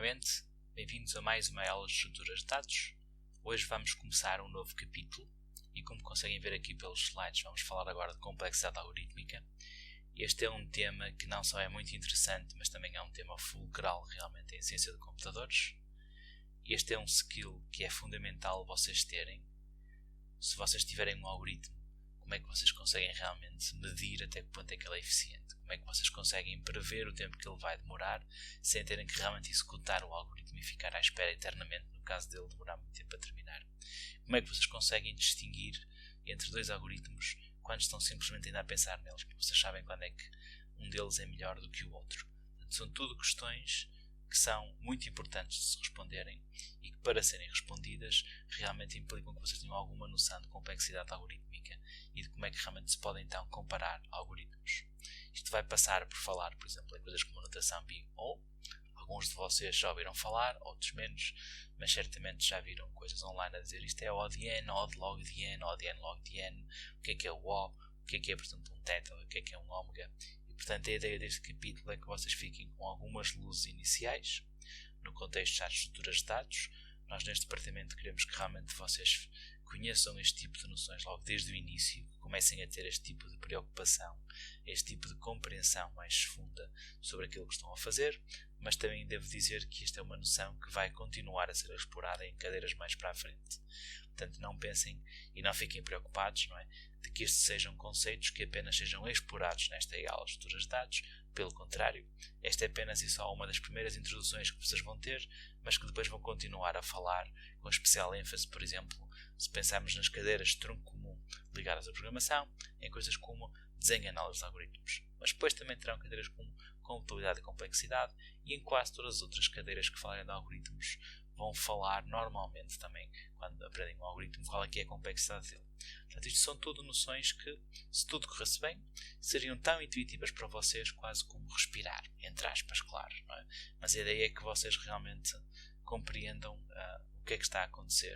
novamente, bem-vindos a mais uma aula de estruturas de dados. Hoje vamos começar um novo capítulo e, como conseguem ver aqui pelos slides, vamos falar agora de complexidade algorítmica. Este é um tema que não só é muito interessante, mas também é um tema fulcral realmente em ciência de computadores. Este é um skill que é fundamental vocês terem. Se vocês tiverem um algoritmo, como é que vocês conseguem realmente medir até que ponto é que ele é eficiente? Como é que vocês conseguem prever o tempo que ele vai demorar sem terem que realmente executar o algoritmo e ficar à espera eternamente no caso dele demorar muito tempo a terminar? Como é que vocês conseguem distinguir entre dois algoritmos quando estão simplesmente ainda a pensar neles? Porque vocês sabem quando é que um deles é melhor do que o outro. Portanto, são tudo questões que são muito importantes de se responderem e que, para serem respondidas, realmente implicam que vocês tenham alguma noção de complexidade algorítmica e de como é que realmente se podem então comparar algoritmos. Isto vai passar por falar, por exemplo, em coisas como notação BIM-OLE. Alguns de vocês já ouviram falar, outros menos, mas certamente já viram coisas online a dizer isto é ODN, ODlogDN, ODNlogDN, o que é o O, o que é portanto um θ, o que é um ômega. E portanto a ideia deste capítulo é que vocês fiquem com algumas luzes iniciais no contexto das estruturas de dados. Nós neste departamento queremos que realmente vocês conheçam este tipo de noções logo desde o início, que comecem a ter este tipo de preocupação, este tipo de compreensão mais funda sobre aquilo que estão a fazer, mas também devo dizer que esta é uma noção que vai continuar a ser explorada em cadeiras mais para a frente. Portanto, não pensem e não fiquem preocupados, não é, de que estes sejam conceitos que apenas sejam explorados nesta aula de estruturas de dados. Pelo contrário, esta é apenas e só uma das primeiras introduções que vocês vão ter, mas que depois vão continuar a falar com especial ênfase, por exemplo, se pensarmos nas cadeiras de tronco comum ligadas à programação, em coisas como desenho e análise de algoritmos. Mas depois também terão cadeiras como computabilidade e complexidade, e em quase todas as outras cadeiras que falarem de algoritmos vão falar normalmente também, quando aprendem um algoritmo, qual é que é a complexidade dele. Portanto, isto são tudo noções que, se tudo corresse bem, seriam tão intuitivas para vocês quase como respirar, entre aspas, claro. Não é? Mas a ideia é que vocês realmente compreendam o que é que está a acontecer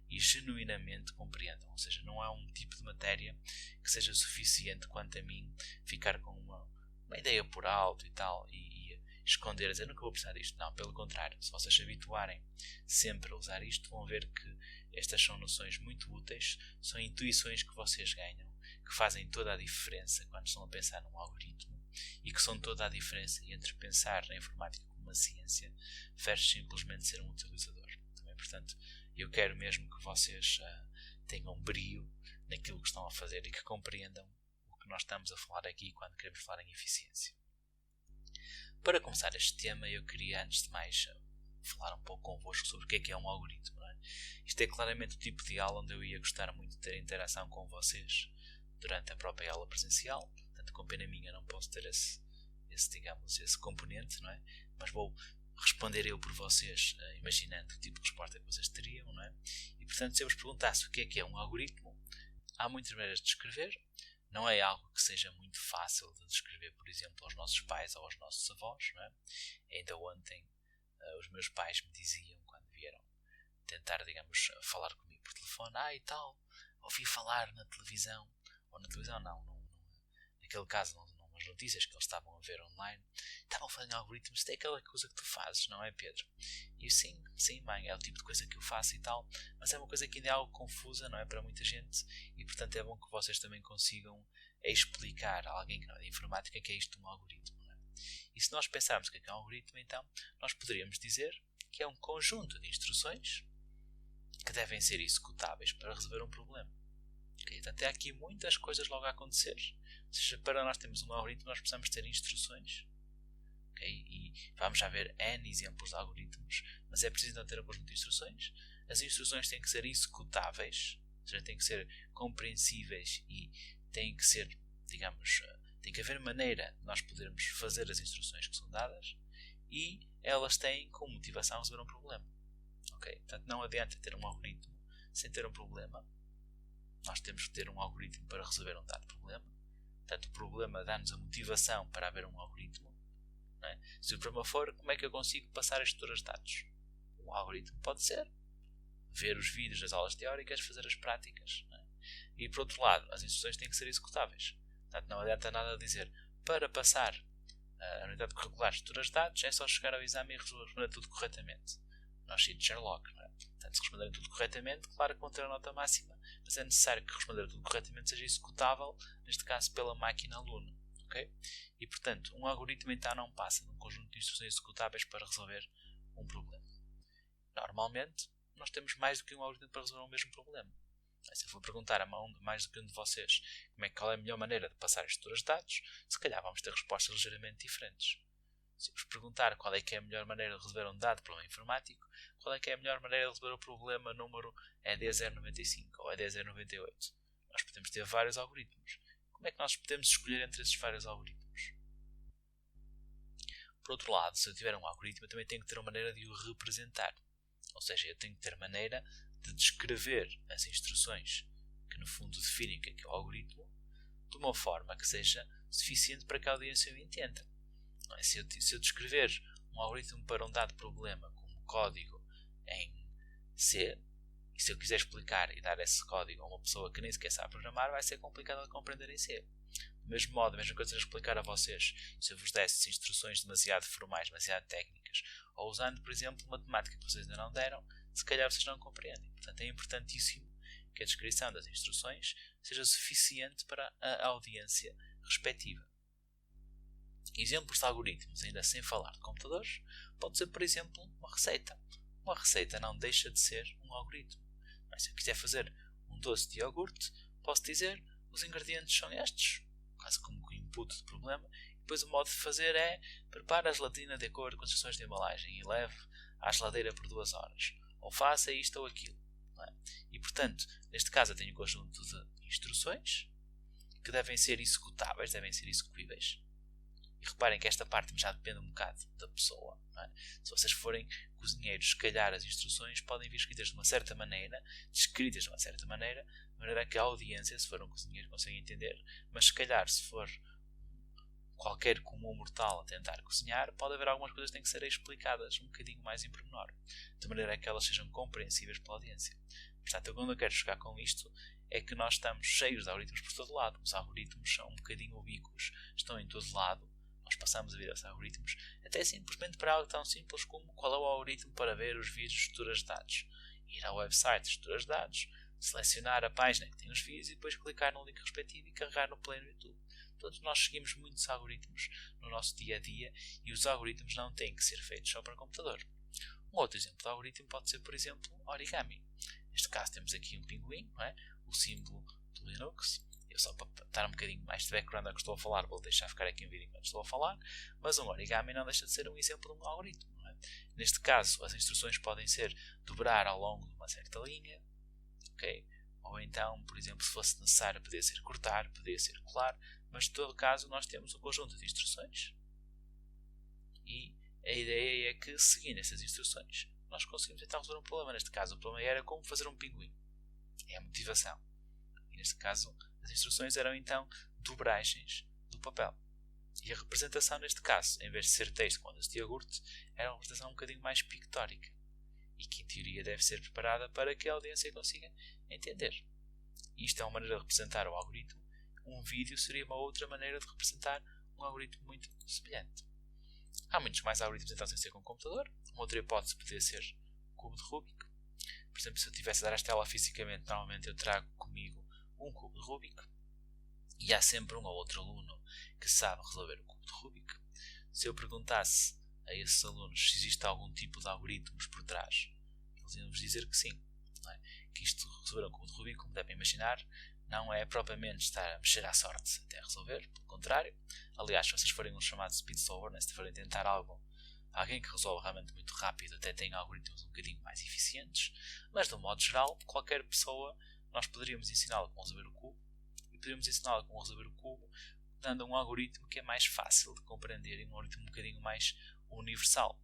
e genuinamente compreendam. Ou seja, não há um tipo de matéria que seja suficiente quanto a mim ficar com uma ideia por alto e tal e esconder, a dizer nunca vou precisar disto. Não, pelo contrário, se vocês se habituarem sempre a usar isto, vão ver que estas são noções muito úteis, são intuições que vocês ganham, que fazem toda a diferença quando estão a pensar num algoritmo e que são toda a diferença entre pensar na informática como uma ciência versus simplesmente ser um utilizador. Também, portanto, eu quero mesmo que vocês tenham brio naquilo que estão a fazer e que compreendam o que nós estamos a falar aqui quando queremos falar em eficiência. Para começar este tema, eu queria, antes de mais, falar um pouco convosco sobre o que é um algoritmo. Não é? Isto é claramente o tipo de aula onde eu ia gostar muito de ter interação com vocês durante a própria aula presencial. Portanto, com pena minha, não posso ter esse componente, não é? Mas vou responder eu por vocês, imaginando que tipo de resposta que vocês teriam. Não é? E, portanto, se eu vos perguntasse o que é um algoritmo, há muitas maneiras de descrever. Não é algo que seja muito fácil de descrever, por exemplo, aos nossos pais ou aos nossos avós. Não é? Ainda ontem os meus pais me diziam, quando vieram tentar, digamos, falar comigo por telefone, e tal, ouvi falar na televisão, ou na televisão naquele caso, nas notícias que eles estavam a ver online, estavam falando em algoritmos, isto é aquela coisa que tu fazes, não é, Pedro? E eu, sim, mãe, é o tipo de coisa que eu faço e tal, mas é uma coisa que ainda é algo confusa, não é, para muita gente, e portanto é bom que vocês também consigam explicar a alguém que não é de informática que é isto um algoritmo. Não é? E se nós pensarmos que é um algoritmo, então, nós poderíamos dizer que é um conjunto de instruções que devem ser executáveis para resolver um problema. Okay? Portanto, há aqui muitas coisas logo a acontecer. Ou seja, para nós termos um algoritmo, nós precisamos ter instruções. Okay? E vamos já ver N exemplos de algoritmos, mas é preciso então ter um conjunto de instruções. As instruções têm que ser executáveis, ou seja, têm que ser compreensíveis e têm que ser, digamos, tem que haver maneira de nós podermos fazer as instruções que são dadas e elas têm como motivação resolver um problema. Okay? Portanto, não adianta ter um algoritmo sem ter um problema. Nós temos que ter um algoritmo para resolver um dado problema. Portanto, o problema dá-nos a motivação para haver um algoritmo. Não é? Se o problema for, como é que eu consigo passar as estruturas de dados? Um algoritmo pode ser ver os vídeos das aulas teóricas, fazer as práticas. Não é? E, por outro lado, as instruções têm que ser executáveis. Portanto, não adianta nada dizer, para passar a unidade curricular de estruturas de dados é só chegar ao exame e responder tudo corretamente. Nós de Sherlock, não é? Portanto, se responderem tudo corretamente, claro que vão ter a nota máxima, mas é necessário que responder tudo corretamente seja executável, neste caso pela máquina aluno. Okay? E, portanto, um algoritmo então não passa de um conjunto de instruções executáveis para resolver um problema. Normalmente, nós temos mais do que um algoritmo para resolver o mesmo problema. Se eu for perguntar a mais do que um de vocês qual é a melhor maneira de passar as estruturas de dados, se calhar vamos ter respostas ligeiramente diferentes. Se eu vos perguntar qual é que é a melhor maneira de resolver um dado problema informático, qual é que é a melhor maneira de resolver o problema número ED095 ou ED098, nós podemos ter vários algoritmos. Como é que nós podemos escolher entre esses vários algoritmos? Por outro lado, se eu tiver um algoritmo, eu também tenho que ter uma maneira de o representar. Ou seja, eu tenho que ter maneira de descrever as instruções que no fundo definem o que é o algoritmo de uma forma que seja suficiente para que a audiência o entenda. Se eu descrever um algoritmo para um dado problema como código em C, e se eu quiser explicar e dar esse código a uma pessoa que nem sequer sabe programar, vai ser complicado de compreender em C. Do mesmo modo, a mesma coisa a explicar a vocês, se eu vos desse instruções demasiado formais, demasiado técnicas, ou usando, por exemplo, matemática que vocês ainda não deram, se calhar vocês não compreendem. Portanto, é importantíssimo que a descrição das instruções seja suficiente para a audiência respectiva. Exemplos de algoritmos, ainda sem falar de computadores, pode ser, por exemplo, uma receita. Uma receita não deixa de ser um algoritmo. Mas se eu quiser fazer um doce de iogurte, posso dizer os ingredientes são estes, quase como o input do problema, e depois o modo de fazer é prepare a gelatina de acordo com as instruções de embalagem e leve à geladeira por 2 horas, ou faça isto ou aquilo. Não é? E portanto, neste caso eu tenho um conjunto de instruções que devem ser executáveis, devem ser execuíveis. E reparem que esta parte já depende um bocado da pessoa. Não é? Se vocês forem cozinheiros, se calhar as instruções podem vir escritas de uma certa maneira, descritas de uma certa maneira, de maneira que a audiência, se for um cozinheiro, consegue entender. Mas se calhar, se for qualquer comum mortal a tentar cozinhar, pode haver algumas coisas que têm que ser explicadas um bocadinho mais em pormenor, de maneira que elas sejam compreensíveis pela audiência. Portanto, quando eu quero chegar com isto, é que nós estamos cheios de algoritmos por todo lado. Os algoritmos são um bocadinho ubíquos, estão em todo lado. Nós passamos a vida aos algoritmos, até simplesmente para algo tão simples como qual é o algoritmo para ver os vídeos de estruturas de dados. Ir ao website de estruturas de dados, selecionar a página que tem os vídeos e depois clicar no link respectivo e carregar no play no YouTube. Todos nós seguimos muitos algoritmos no nosso dia a dia e os algoritmos não têm que ser feitos só para computador. Um outro exemplo de algoritmo pode ser, por exemplo, origami. Neste caso temos aqui um pinguim, não é? O símbolo do Linux. Eu só para dar um bocadinho mais de background ao que estou a falar, vou deixar ficar aqui um vídeo enquanto estou a falar, mas um origami não deixa de ser um exemplo de um algoritmo. Não é? Neste caso, as instruções podem ser dobrar ao longo de uma certa linha, okay? Ou então, por exemplo, se fosse necessário, poderia ser cortar, poderia ser colar, mas em todo caso nós temos um conjunto de instruções e a ideia é que, seguindo essas instruções, nós conseguimos então resolver um problema. Neste caso, o problema era como fazer um pinguim. É a motivação. E neste caso, as instruções eram então dobragens do papel. E a representação neste caso, em vez de ser texto com ondas de iogurte, era uma representação um bocadinho mais pictórica. E que em teoria deve ser preparada para que a audiência consiga entender. E isto é uma maneira de representar o algoritmo. Um vídeo seria uma outra maneira de representar um algoritmo muito semelhante. Há muitos mais algoritmos então sem ser com o computador. Uma outra hipótese poderia ser o cubo de Rubik. Por exemplo, se eu tivesse a dar esta aula fisicamente, normalmente eu trago comigo um cubo de Rubik e há sempre um ou outro aluno que sabe resolver o cubo de Rubik. Se eu perguntasse a esses alunos se existe algum tipo de algoritmos por trás, eles iam-vos dizer que sim. Não é? Que isto resolver um cubo de Rubik, como devem imaginar, não é propriamente estar a mexer à sorte até resolver, pelo contrário. Aliás, se vocês forem um chamado speed solver, né, se forem tentar alguém que resolve realmente muito rápido, até tem algoritmos um bocadinho mais eficientes, mas de um modo geral, qualquer pessoa, nós poderíamos ensiná-lo como resolver o cubo e poderíamos ensiná-lo como resolver o cubo dando um algoritmo que é mais fácil de compreender e um algoritmo um bocadinho mais universal.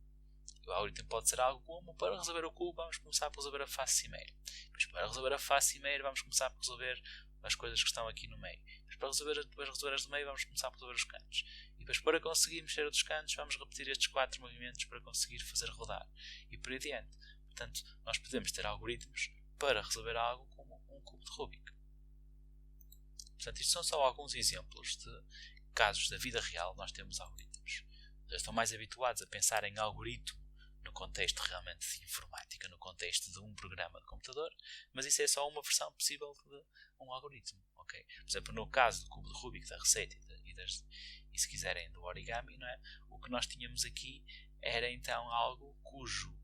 O algoritmo pode ser algo como, para resolver o cubo vamos começar por resolver a face cimeira. Depois, para resolver a face cimeira vamos começar por resolver as coisas que estão aqui no meio. Depois, para resolver as do meio vamos começar por resolver os cantos. E depois, para conseguir mexer os cantos, vamos repetir estes 4 movimentos para conseguir fazer rodar. E por aí adiante. Portanto, nós podemos ter algoritmos para resolver algo como um cubo de Rubik. Portanto, isto são só alguns exemplos de casos da vida real. Nós temos algoritmos. estão mais habituados a pensar em algoritmo no contexto realmente de informática, no contexto de um programa de computador, mas isso é só uma versão possível de um algoritmo. Okay? Por exemplo, no caso do cubo de Rubik, da receita e se quiserem do origami, não é? O que nós tínhamos aqui era então algo cujo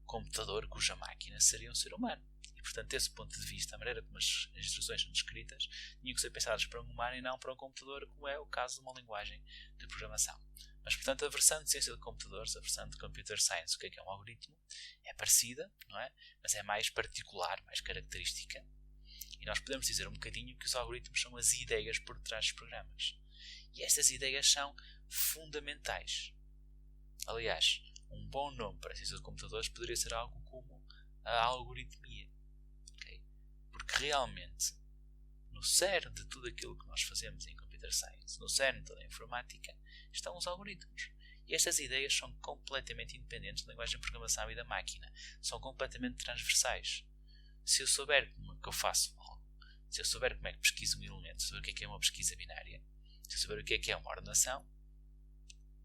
computador, cuja máquina seria um ser humano. E, portanto, desse ponto de vista, a maneira como as instruções são descritas tinham que ser pensadas para um humano e não para um computador, como é o caso de uma linguagem de programação. Mas, portanto, a versão de ciência de computadores, a versão de computer science, o que é um algoritmo, é parecida, não é? Mas é mais particular, mais característica. E nós podemos dizer um bocadinho que os algoritmos são as ideias por trás dos programas. E estas ideias são fundamentais. Aliás, um bom nome para a ciência de computadores poderia ser algo como a algoritmia. Okay? Porque realmente, no cerne de tudo aquilo que nós fazemos em computer science, no cerne de toda a informática, estão os algoritmos. E estas ideias são completamente independentes da linguagem de programação e da máquina. São completamente transversais. Se eu souber como é que eu faço algo, se eu souber como é que pesquiso um elemento, se eu souber o que é uma pesquisa binária, se eu souber o que é uma ordenação,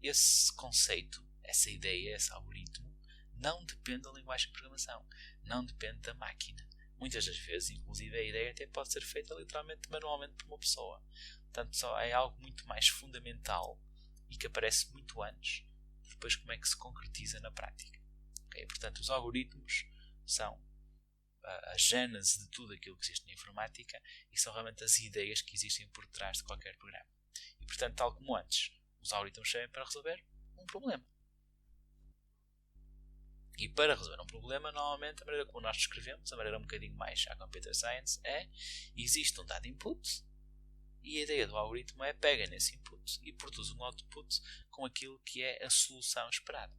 esse conceito, essa ideia, esse algoritmo, não depende da linguagem de programação, não depende da máquina. Muitas das vezes, inclusive, a ideia até pode ser feita literalmente manualmente por uma pessoa. Portanto, só é algo muito mais fundamental e que aparece muito antes de depois como é que se concretiza na prática. Okay? Portanto, os algoritmos são a gênese de tudo aquilo que existe na informática e são realmente as ideias que existem por trás de qualquer programa. E, portanto, tal como antes, os algoritmos servem para resolver um problema. E para resolver um problema, normalmente, a maneira como nós descrevemos, a maneira um bocadinho mais à computer science, é: existe um dado input e a ideia do algoritmo é pega nesse input e produz um output com aquilo que é a solução esperada.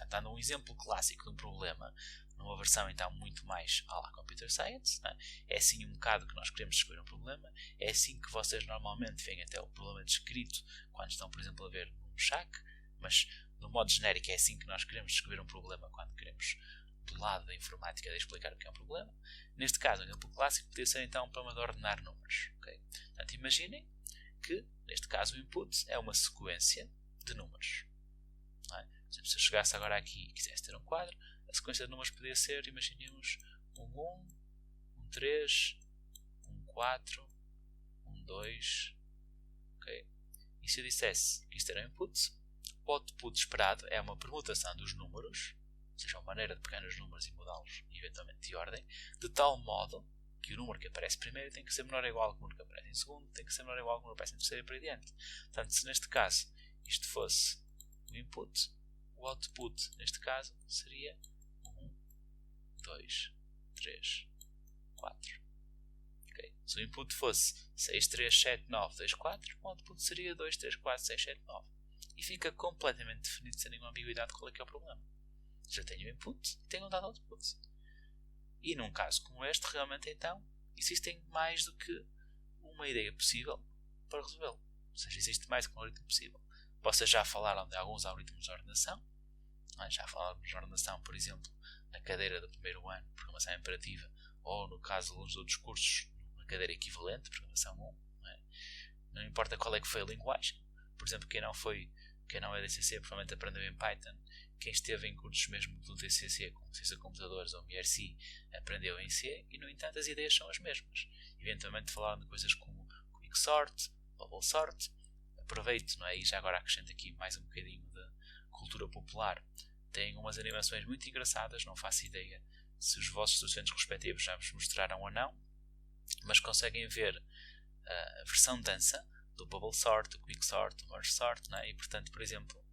Dando um exemplo clássico de um problema, numa versão então muito mais à la computer science, né? É assim um bocado que nós queremos descobrir um problema, é assim que vocês normalmente veem até o problema descrito quando estão, por exemplo, a ver um chat, mas no modo genérico é assim que nós queremos descobrir um problema quando queremos, do lado da informática, de explicar o que é um problema. Neste caso, um exemplo clássico poderia ser então um problema de ordenar números. Okay? Portanto, imaginem que, neste caso, o input é uma sequência de números. Não é? Por exemplo, se eu chegasse agora aqui e quisesse ter um quadro, a sequência de números poderia ser, imaginemos, um 1, um 3, um 4, um 2. Okay? E se eu dissesse que isto era um input, o output esperado é uma permutação dos números, ou seja, uma maneira de pegar nos números e mudá-los eventualmente de ordem, de tal modo que o número que aparece primeiro tem que ser menor ou igual ao número que aparece em segundo, tem que ser menor ou igual ao número que aparece em terceiro e por aí adiante. Portanto, se neste caso isto fosse o input, o output neste caso seria 1, 2, 3, 4. Okay. Se o input fosse 6, 3, 7, 9, 2, 4, o output seria 2, 3, 4, 6, 7, 9. E fica completamente definido sem nenhuma ambiguidade qual é que é o problema. Já tenho o input e tenho um dado output. E num caso como este, realmente então, existem mais do que uma ideia possível para resolvê-lo. Ou seja, existe mais do que um algoritmo possível. Vocês já falaram de alguns algoritmos de ordenação. Já falaram de ordenação, por exemplo, na cadeira do primeiro ano de programação imperativa, ou no caso de alguns de outros cursos, na cadeira equivalente de programação 1. Não importa qual é que foi a linguagem. Por exemplo, quem não é DCC provavelmente aprendeu em Python. Quem esteve em cursos mesmo do DCC, como Ciência de Computadores ou MIRC, aprendeu em C, e no entanto as ideias são as mesmas. Eventualmente falaram de coisas como Quicksort, Bubble Sort. Aproveito, não é? E já agora acrescento aqui mais um bocadinho de cultura popular. Tem umas animações muito engraçadas, não faço ideia se os vossos docentes respectivos já vos mostraram ou não, mas conseguem ver a versão dança do Bubble Sort, do Quicksort, do Merge Sort, não é? E portanto, por exemplo,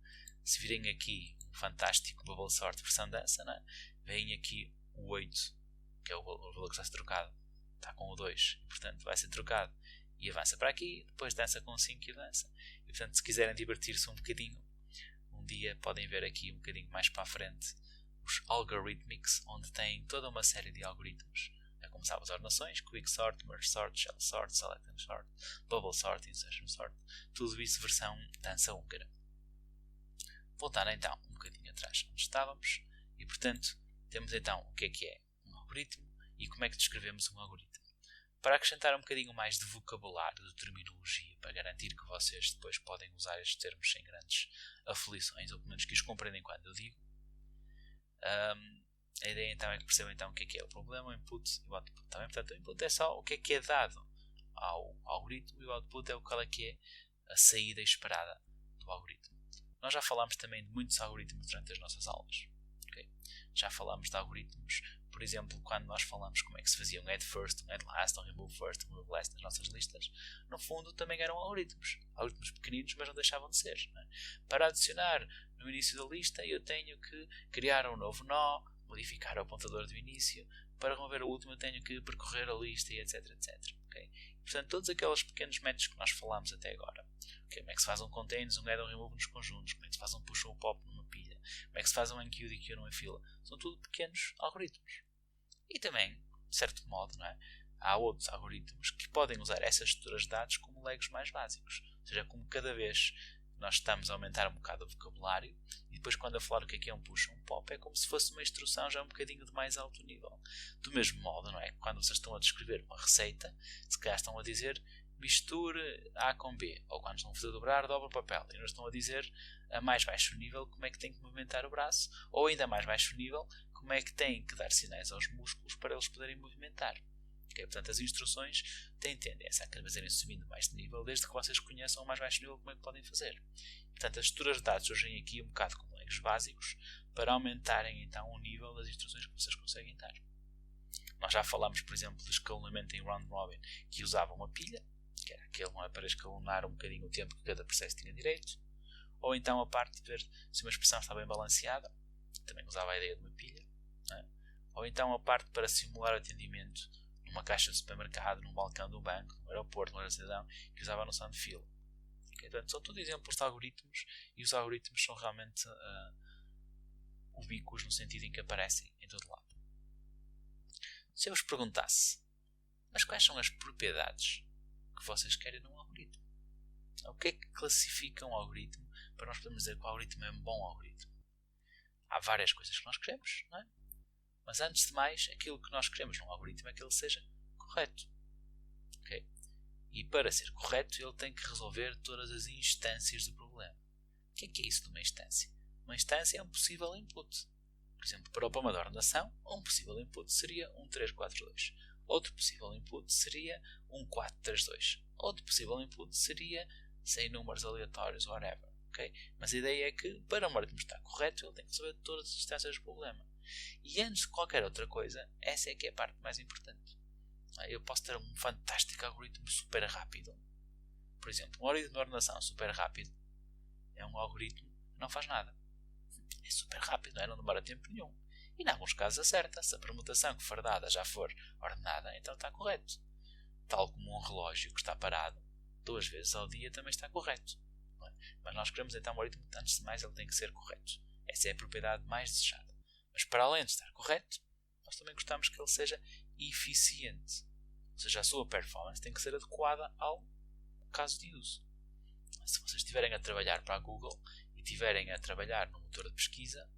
se virem aqui um fantástico Bubble Sort versão dança, não é? Veem aqui o 8, que é o valor que está a ser trocado, está com o 2, e portanto vai ser trocado e avança para aqui, depois dança com o 5 e avança. E portanto, se quiserem divertir-se um bocadinho, um dia podem ver aqui um bocadinho mais para a frente os Algorithmics, onde tem toda uma série de algoritmos, a começar as ordenações, Quicksort, Merge Sort, Shell Sort, Select and Sort, Bubble Sort, Insertion Sort, tudo isso versão dança húngara. Voltando então um bocadinho atrás onde estávamos, e portanto temos então o que é um algoritmo e como é que descrevemos um algoritmo. Para acrescentar um bocadinho mais de vocabulário, de terminologia, para garantir que vocês depois podem usar estes termos sem grandes aflições, ou pelo menos que os compreendem quando eu digo, a ideia então é que percebam então o que é o problema, o input e o output. Também, portanto, o input é só o que é dado ao algoritmo e o output é qual é que é a saída esperada do algoritmo. Nós já falámos também de muitos algoritmos durante as nossas aulas. Okay? Já falámos de algoritmos, por exemplo, quando nós falamos como é que se fazia um add first, um add last, um remove first, um remove last nas nossas listas, no fundo também eram algoritmos pequeninos, mas não deixavam de ser. Não é? Para adicionar no início da lista, eu tenho que criar um novo nó, modificar o apontador do início, para remover o último eu tenho que percorrer a lista e etc, etc. Okay? Portanto, todos aqueles pequenos métodos que nós falámos até agora. Okay? Como é que se faz um contains, um add, um remove nos conjuntos, como é que se faz um push ou um pop numa pilha, como é que se faz um enqueue e queue numa fila. São tudo pequenos algoritmos. E também, de certo modo, não é? Há outros algoritmos que podem usar essas estruturas de dados como legos mais básicos. Ou seja, como cada vez nós estamos a aumentar um bocado o vocabulário e depois quando eu falar o que é um push ou um pop é como se fosse uma instrução já um bocadinho de mais alto nível. Do mesmo modo, não é? Quando vocês estão a descrever uma receita, se calhar estão a dizer misture A com B, ou quando estão a fazer dobrar, dobra o papel e não estão a dizer a mais baixo nível como é que tem que movimentar o braço, ou ainda a mais baixo nível como é que têm que dar sinais aos músculos para eles poderem movimentar. Okay? Portanto, as instruções têm tendência a cada vez irem subindo mais de nível, desde que vocês conheçam o mais baixo nível como é que podem fazer. Portanto, as estruturas de dados surgem aqui um bocado como legos básicos para aumentarem então o nível das instruções que vocês conseguem dar. Nós já falámos, por exemplo, de escalonamento em round robin, que usava uma pilha, que era aquele, não é, para escalonar um bocadinho o tempo que cada processo tinha direito, ou então a parte de ver se uma expressão está bem balanceada, também usava a ideia de uma pilha, não é? Ou então a parte para simular atendimento numa caixa de supermercado, num balcão de um banco, num aeroporto, numa cidadão, que usava a noção de fila. Okay? Portanto, são tudo exemplos de algoritmos e os algoritmos são realmente ubíquos no sentido em que aparecem em todo lado. Se eu vos perguntasse, mas quais são as propriedades que vocês querem num algoritmo? O que é que classifica um algoritmo para nós podermos dizer que o algoritmo é um bom algoritmo? Há várias coisas que nós queremos, não é? Mas antes de mais, aquilo que nós queremos num algoritmo é que ele seja correto. Okay? E para ser correto, ele tem que resolver todas as instâncias do problema. O que é isso de uma instância? Uma instância é um possível input. Por exemplo, para o problema da ordenação, um possível input seria um 342. Outro possível input seria um 432. Outro possível input seria 100 números aleatórios, whatever. Okay? Mas a ideia é que, para o algoritmo estar correto, ele tem que resolver todas as instâncias do problema. E antes de qualquer outra coisa, essa é que é a parte mais importante. Eu posso ter um fantástico algoritmo super rápido. Por exemplo, um algoritmo de ordenação super rápido é um algoritmo que não faz nada. É super rápido, não demora tempo nenhum. E em alguns casos acerta. Se a permutação que for dada já for ordenada, então está correto. Tal como um relógio que está parado 2 vezes ao dia também está correto. Não é? Mas nós queremos então um algoritmo que, antes de mais, ele tem que ser correto. Essa é a propriedade mais desejada. Mas para além de estar correto, nós também gostamos que ele seja eficiente. Ou seja, a sua performance tem que ser adequada ao caso de uso. Se vocês estiverem a trabalhar para a Google e estiverem a trabalhar no motor de pesquisa,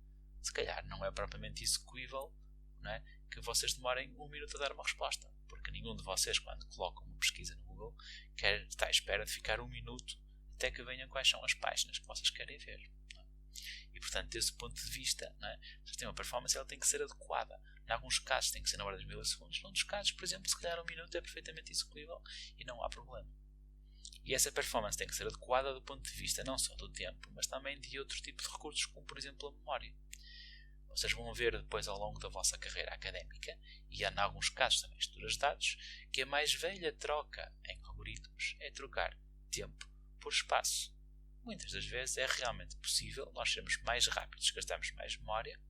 se calhar não é propriamente execuível, não é, que vocês demorem 1 minuto a dar uma resposta. Porque nenhum de vocês, quando colocam uma pesquisa no Google, quer estar à espera de ficar 1 minuto até que venham quais são as páginas que vocês querem ver. E, portanto, desse ponto de vista, não é? Se tem uma performance, ela tem que ser adequada. Em alguns casos tem que ser na ordem de milissegundos. Em outros casos, por exemplo, se calhar 1 minuto é perfeitamente execuível e não há problema. E essa performance tem que ser adequada do ponto de vista não só do tempo, mas também de outro tipo de recursos, como por exemplo a memória. Vocês vão ver depois ao longo da vossa carreira académica, e há em alguns casos também estruturas de dados, que a mais velha troca em algoritmos é trocar tempo por espaço. Muitas das vezes é realmente possível nós sermos mais rápidos, gastarmos mais memória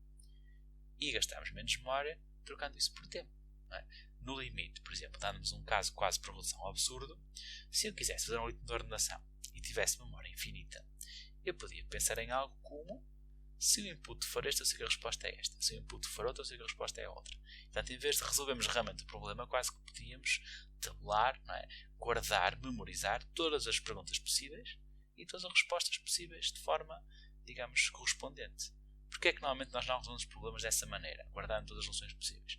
e gastarmos menos memória trocando isso por tempo. Não é? No limite, por exemplo, dando-nos um caso quase por resolução absurdo, se eu quisesse fazer um algoritmo de ordenação e tivesse memória infinita, eu podia pensar em algo como: se o input for este, eu sei que a resposta é esta. Se o input for outro, eu sei que a resposta é outra. Portanto, em vez de resolvermos realmente o problema, quase que podíamos tabular, não é? Guardar, memorizar todas as perguntas possíveis e todas as respostas possíveis de forma, digamos, correspondente. Porquê é que normalmente nós não resolvemos problemas dessa maneira, guardando todas as soluções possíveis?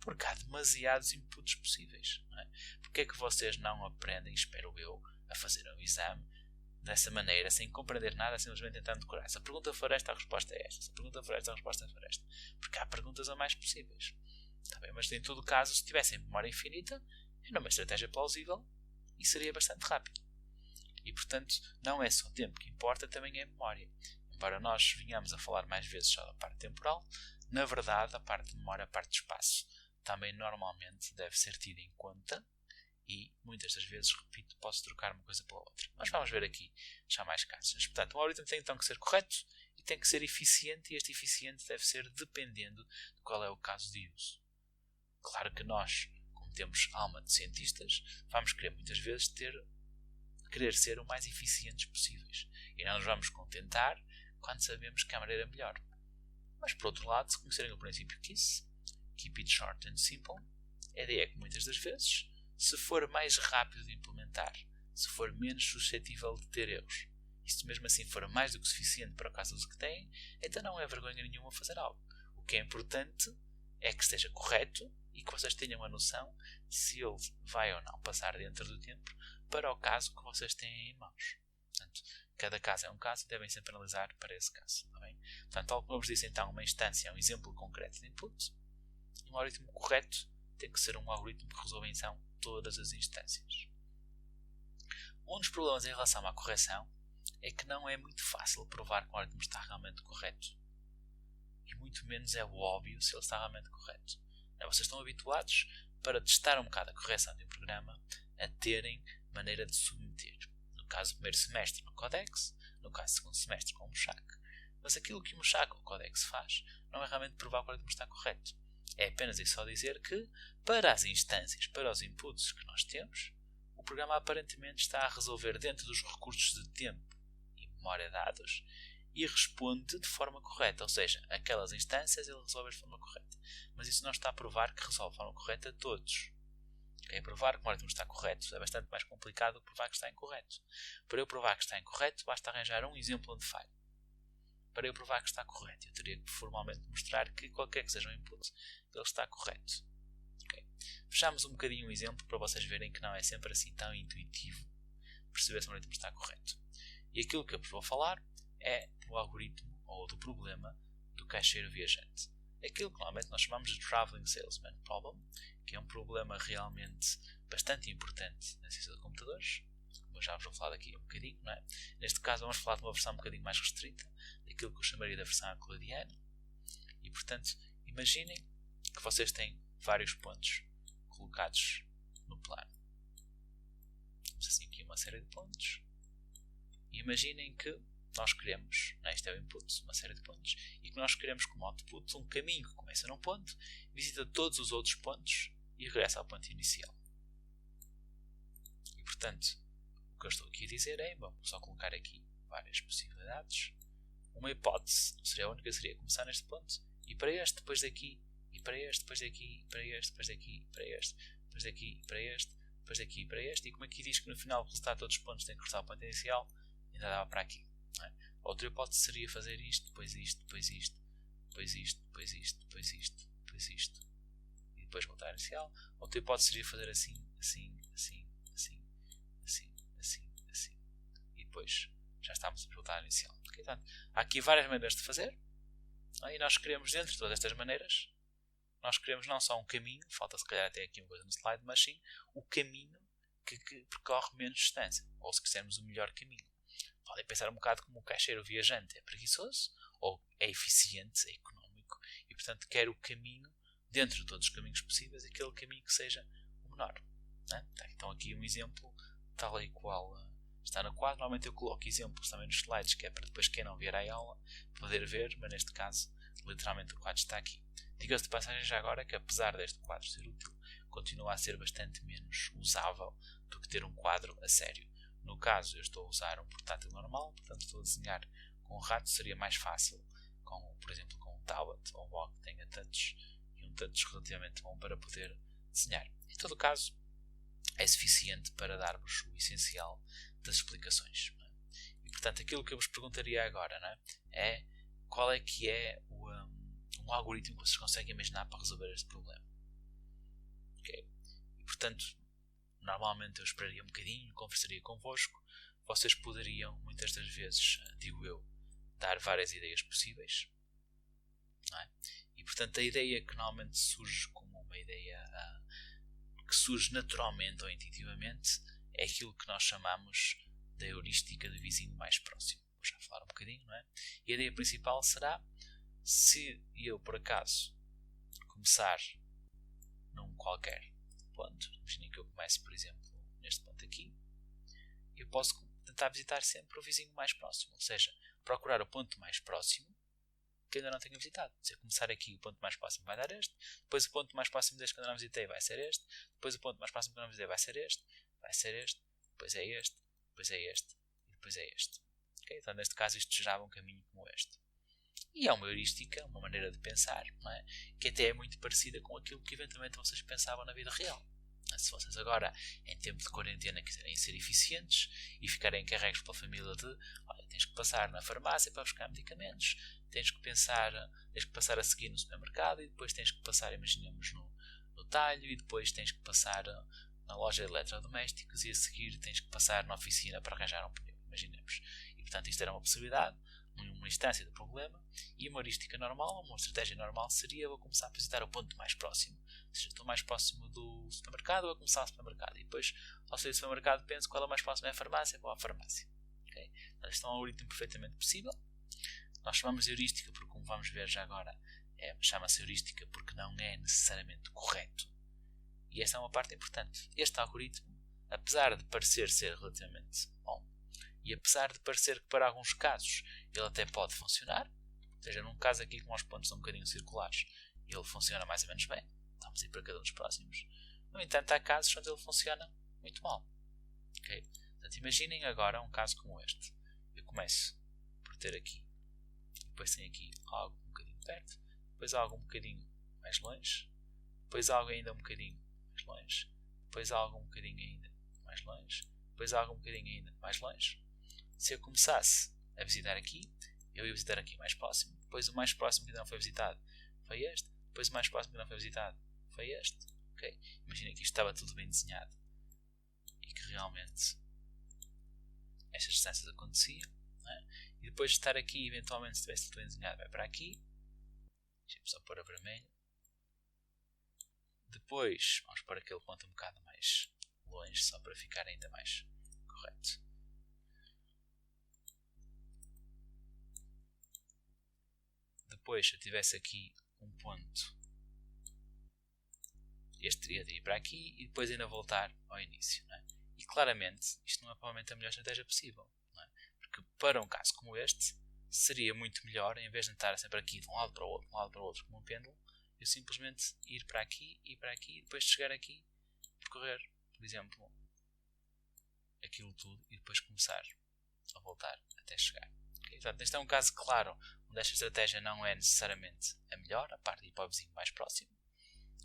Porque há demasiados inputs possíveis. Não é? Porque é que vocês não aprendem, espero eu, a fazer um exame dessa maneira, sem compreender nada, simplesmente tentando decorar? Se a pergunta for esta, a resposta é esta. Se a pergunta for esta, a resposta for esta. Porque há perguntas a mais possíveis. Está bem? Mas em todo caso, se tivessem memória infinita, era uma estratégia plausível e seria bastante rápido. E portanto, não é só o tempo que importa, também é a memória. Embora nós venhamos a falar mais vezes só da parte temporal, na verdade, a parte de memória, a parte de espaço, também normalmente deve ser tida em conta e muitas das vezes, repito, posso trocar uma coisa pela outra. Mas vamos ver aqui já mais casos. Portanto, o algoritmo tem então que ser correto e tem que ser eficiente, e este eficiente deve ser dependendo de qual é o caso de uso. Claro que nós, como temos alma de cientistas, vamos querer muitas vezes querer ser o mais eficientes possíveis. E não nos vamos contentar quando sabemos que há maneira melhor. Mas por outro lado, se conhecerem o princípio KISS, Keep It Short and Simple, a ideia é que muitas das vezes, se for mais rápido de implementar, se for menos suscetível de ter erros, e se mesmo assim for mais do que suficiente para o caso do que têm, então não é vergonha nenhuma fazer algo. O que é importante é que esteja correto e que vocês tenham a noção se ele vai ou não passar dentro do tempo para o caso que vocês têm em mãos. Portanto, cada caso é um caso e devem sempre analisar para esse caso. Está bem? Portanto, tal como eu vos disse, então, uma instância é um exemplo concreto de input, e um algoritmo correto tem que ser um algoritmo que resolva então todas as instâncias. Um dos problemas em relação à correção é que não é muito fácil provar que o algoritmo está realmente correto. E muito menos é óbvio se ele está realmente correto. Vocês estão habituados, para testar um bocado a correção de um programa, a terem maneira de submeter. No caso do primeiro semestre no Codex, no caso do segundo semestre com o Moshac. Mas aquilo que o Moshac ou o Codex faz não é realmente provar que o algoritmo está correto. É apenas e só dizer que, para as instâncias, para os inputs que nós temos, o programa aparentemente está a resolver dentro dos recursos de tempo e memória dados e responde de forma correta. Ou seja, aquelas instâncias ele resolve de forma correta. Mas isso não está a provar que resolve de forma correta todos. Provar que o algoritmo está correto é bastante mais complicado do que provar que está incorreto. Para eu provar que está incorreto, basta arranjar um exemplo onde falha. Para eu provar que está correto, eu teria que formalmente mostrar que qualquer que seja o input, ele está correto. Okay. Fechamos um bocadinho o exemplo para vocês verem que não é sempre assim tão intuitivo perceber se o algoritmo está correto. E aquilo que eu vos vou falar é do algoritmo ou do problema do caixeiro viajante. Aquilo que normalmente nós chamamos de Traveling Salesman Problem, que é um problema realmente bastante importante na ciência de computadores, como eu já vos vou falar daqui um bocadinho, não é? Neste caso vamos falar de uma versão um bocadinho mais restrita, daquilo que eu chamaria da versão euclidiana, e portanto imaginem que vocês têm vários pontos colocados no plano. Temos assim aqui uma série de pontos, e imaginem que nós queremos, este é o input, uma série de pontos, e que nós queremos como output um caminho que começa num ponto, visita todos os outros pontos e regressa ao ponto inicial. E portanto, o que eu estou aqui a dizer é, vamos só colocar aqui várias possibilidades. Uma hipótese, seria a única, seria começar neste ponto, e para este, depois daqui, e para este, depois daqui, e para este, depois daqui, e para este, depois daqui, e para este, depois daqui, e para este, e como aqui diz que no final o resultado de todos os pontos tem que regressar ao ponto inicial, ainda dava para aqui. Não é? Outra hipótese seria fazer isto, depois isto, depois isto, depois isto, depois isto, depois isto, depois isto, e depois voltar ao inicial. Outra hipótese seria fazer assim, assim, assim, assim, assim, assim, assim, e depois já estamos a voltar ao inicial. Okay? Portanto, há aqui várias maneiras de fazer, e nós queremos, dentro de todas estas maneiras, nós queremos não só um caminho, falta se calhar até aqui uma coisa no slide, mas sim o caminho que percorre menos distância, ou se quisermos o melhor caminho. Podem pensar um bocado como o caixeiro viajante é preguiçoso, ou é eficiente, é económico, e portanto quer o caminho, dentro de todos os caminhos possíveis, aquele caminho que seja o menor. Né? Então aqui um exemplo, tal e qual está no quadro. Normalmente eu coloco exemplos também nos slides, que é para depois quem não vier à aula poder ver, mas neste caso, literalmente o quadro está aqui. Diga-se de passagem já agora que apesar deste quadro ser útil, continua a ser bastante menos usável do que ter um quadro a sério. No caso, eu estou a usar um portátil normal, portanto estou a desenhar com um rato, seria mais fácil, por exemplo, com um tablet ou um algo que tenha touch, e um touch relativamente bom para poder desenhar. Em todo o caso, é suficiente para dar-vos o essencial das explicações. E portanto, aquilo que eu vos perguntaria agora, é qual é que é um algoritmo que vocês conseguem imaginar para resolver este problema. Okay? E, portanto, normalmente eu esperaria um bocadinho, conversaria convosco. Vocês poderiam, muitas das vezes, digo eu, dar várias ideias possíveis. Não é? E, portanto, a ideia que normalmente surge como uma ideia que surge naturalmente ou intuitivamente é aquilo que nós chamamos da heurística do vizinho mais próximo. Vou já falar um bocadinho, não é? E a ideia principal será, se eu, por acaso, começar num qualquer ponto, imaginem que eu comece, por exemplo, neste ponto aqui, eu posso tentar visitar sempre o vizinho mais próximo, ou seja, procurar o ponto mais próximo que ainda não tenho visitado. Se eu começar aqui, o ponto mais próximo vai dar este, depois o ponto mais próximo deste que ainda não visitei vai ser este, depois o ponto mais próximo que eu não visitei vai ser este, depois é este, depois é este e depois é este. Okay? Então, neste caso, isto gerava um caminho como este. E é uma heurística, uma maneira de pensar, não é? Que até é muito parecida com aquilo que eventualmente vocês pensavam na vida real. Se vocês agora, em tempo de quarentena, quiserem ser eficientes e ficarem encarregues pela família de, olha, tens que passar na farmácia para buscar medicamentos, tens que passar a seguir no supermercado e depois tens que passar, imaginemos, no talho e depois tens que passar na loja de eletrodomésticos e a seguir tens que passar na oficina para arranjar um pneu, imaginemos. E portanto isto era uma possibilidade, uma instância do problema, e uma heurística normal, uma estratégia normal seria eu começar a visitar o ponto mais próximo. Ou seja, estou mais próximo do supermercado, vou começar ao supermercado. E depois, ao sair do supermercado, penso qual é o mais próximo, é a farmácia, vou à farmácia. Okay? Então, isto é um algoritmo perfeitamente possível. Nós chamamos de heurística porque, como vamos ver já agora, chama-se heurística porque não é necessariamente correto. E esta é uma parte importante. Este algoritmo, apesar de parecer ser relativamente bom, e apesar de parecer que para alguns casos ele até pode funcionar, ou seja, num caso aqui com os pontos um bocadinho circulares, ele funciona mais ou menos bem, vamos ir para cada um dos próximos. No entanto, há casos onde ele funciona muito mal. Okay? Portanto, imaginem agora um caso como este. Eu começo por ter aqui, depois tenho aqui algo um bocadinho perto, depois algo um bocadinho mais longe, depois algo ainda um bocadinho mais longe, depois algo um bocadinho ainda mais longe, depois algo um bocadinho ainda mais longe. Se eu começasse a visitar aqui, eu ia visitar aqui mais próximo, depois o mais próximo que ainda não foi visitado foi este, depois o mais próximo que não foi visitado foi este. Okay? Imagina que isto estava tudo bem desenhado e que realmente estas distâncias aconteciam, não é? E depois de estar aqui, eventualmente, se tivesse tudo bem desenhado, vai para aqui. Deixa-me só pôr a vermelho. Depois vamos para aquele ponto um bocado mais longe, só para ficar ainda mais correto. Depois, se eu tivesse aqui um ponto, este teria de ir para aqui e depois ainda voltar ao início. Não é? E claramente, isto não é provavelmente a melhor estratégia possível. Não é? Porque para um caso como este, seria muito melhor, em vez de estar sempre aqui de um lado para o outro, de um lado para o outro, como um pêndulo, eu simplesmente ir para aqui, e depois de chegar aqui, percorrer, por exemplo, aquilo tudo e depois começar a voltar até chegar. Okay? Portanto, este é um caso claro onde esta estratégia não é necessariamente a melhor, a parte de ir para o vizinho mais próximo.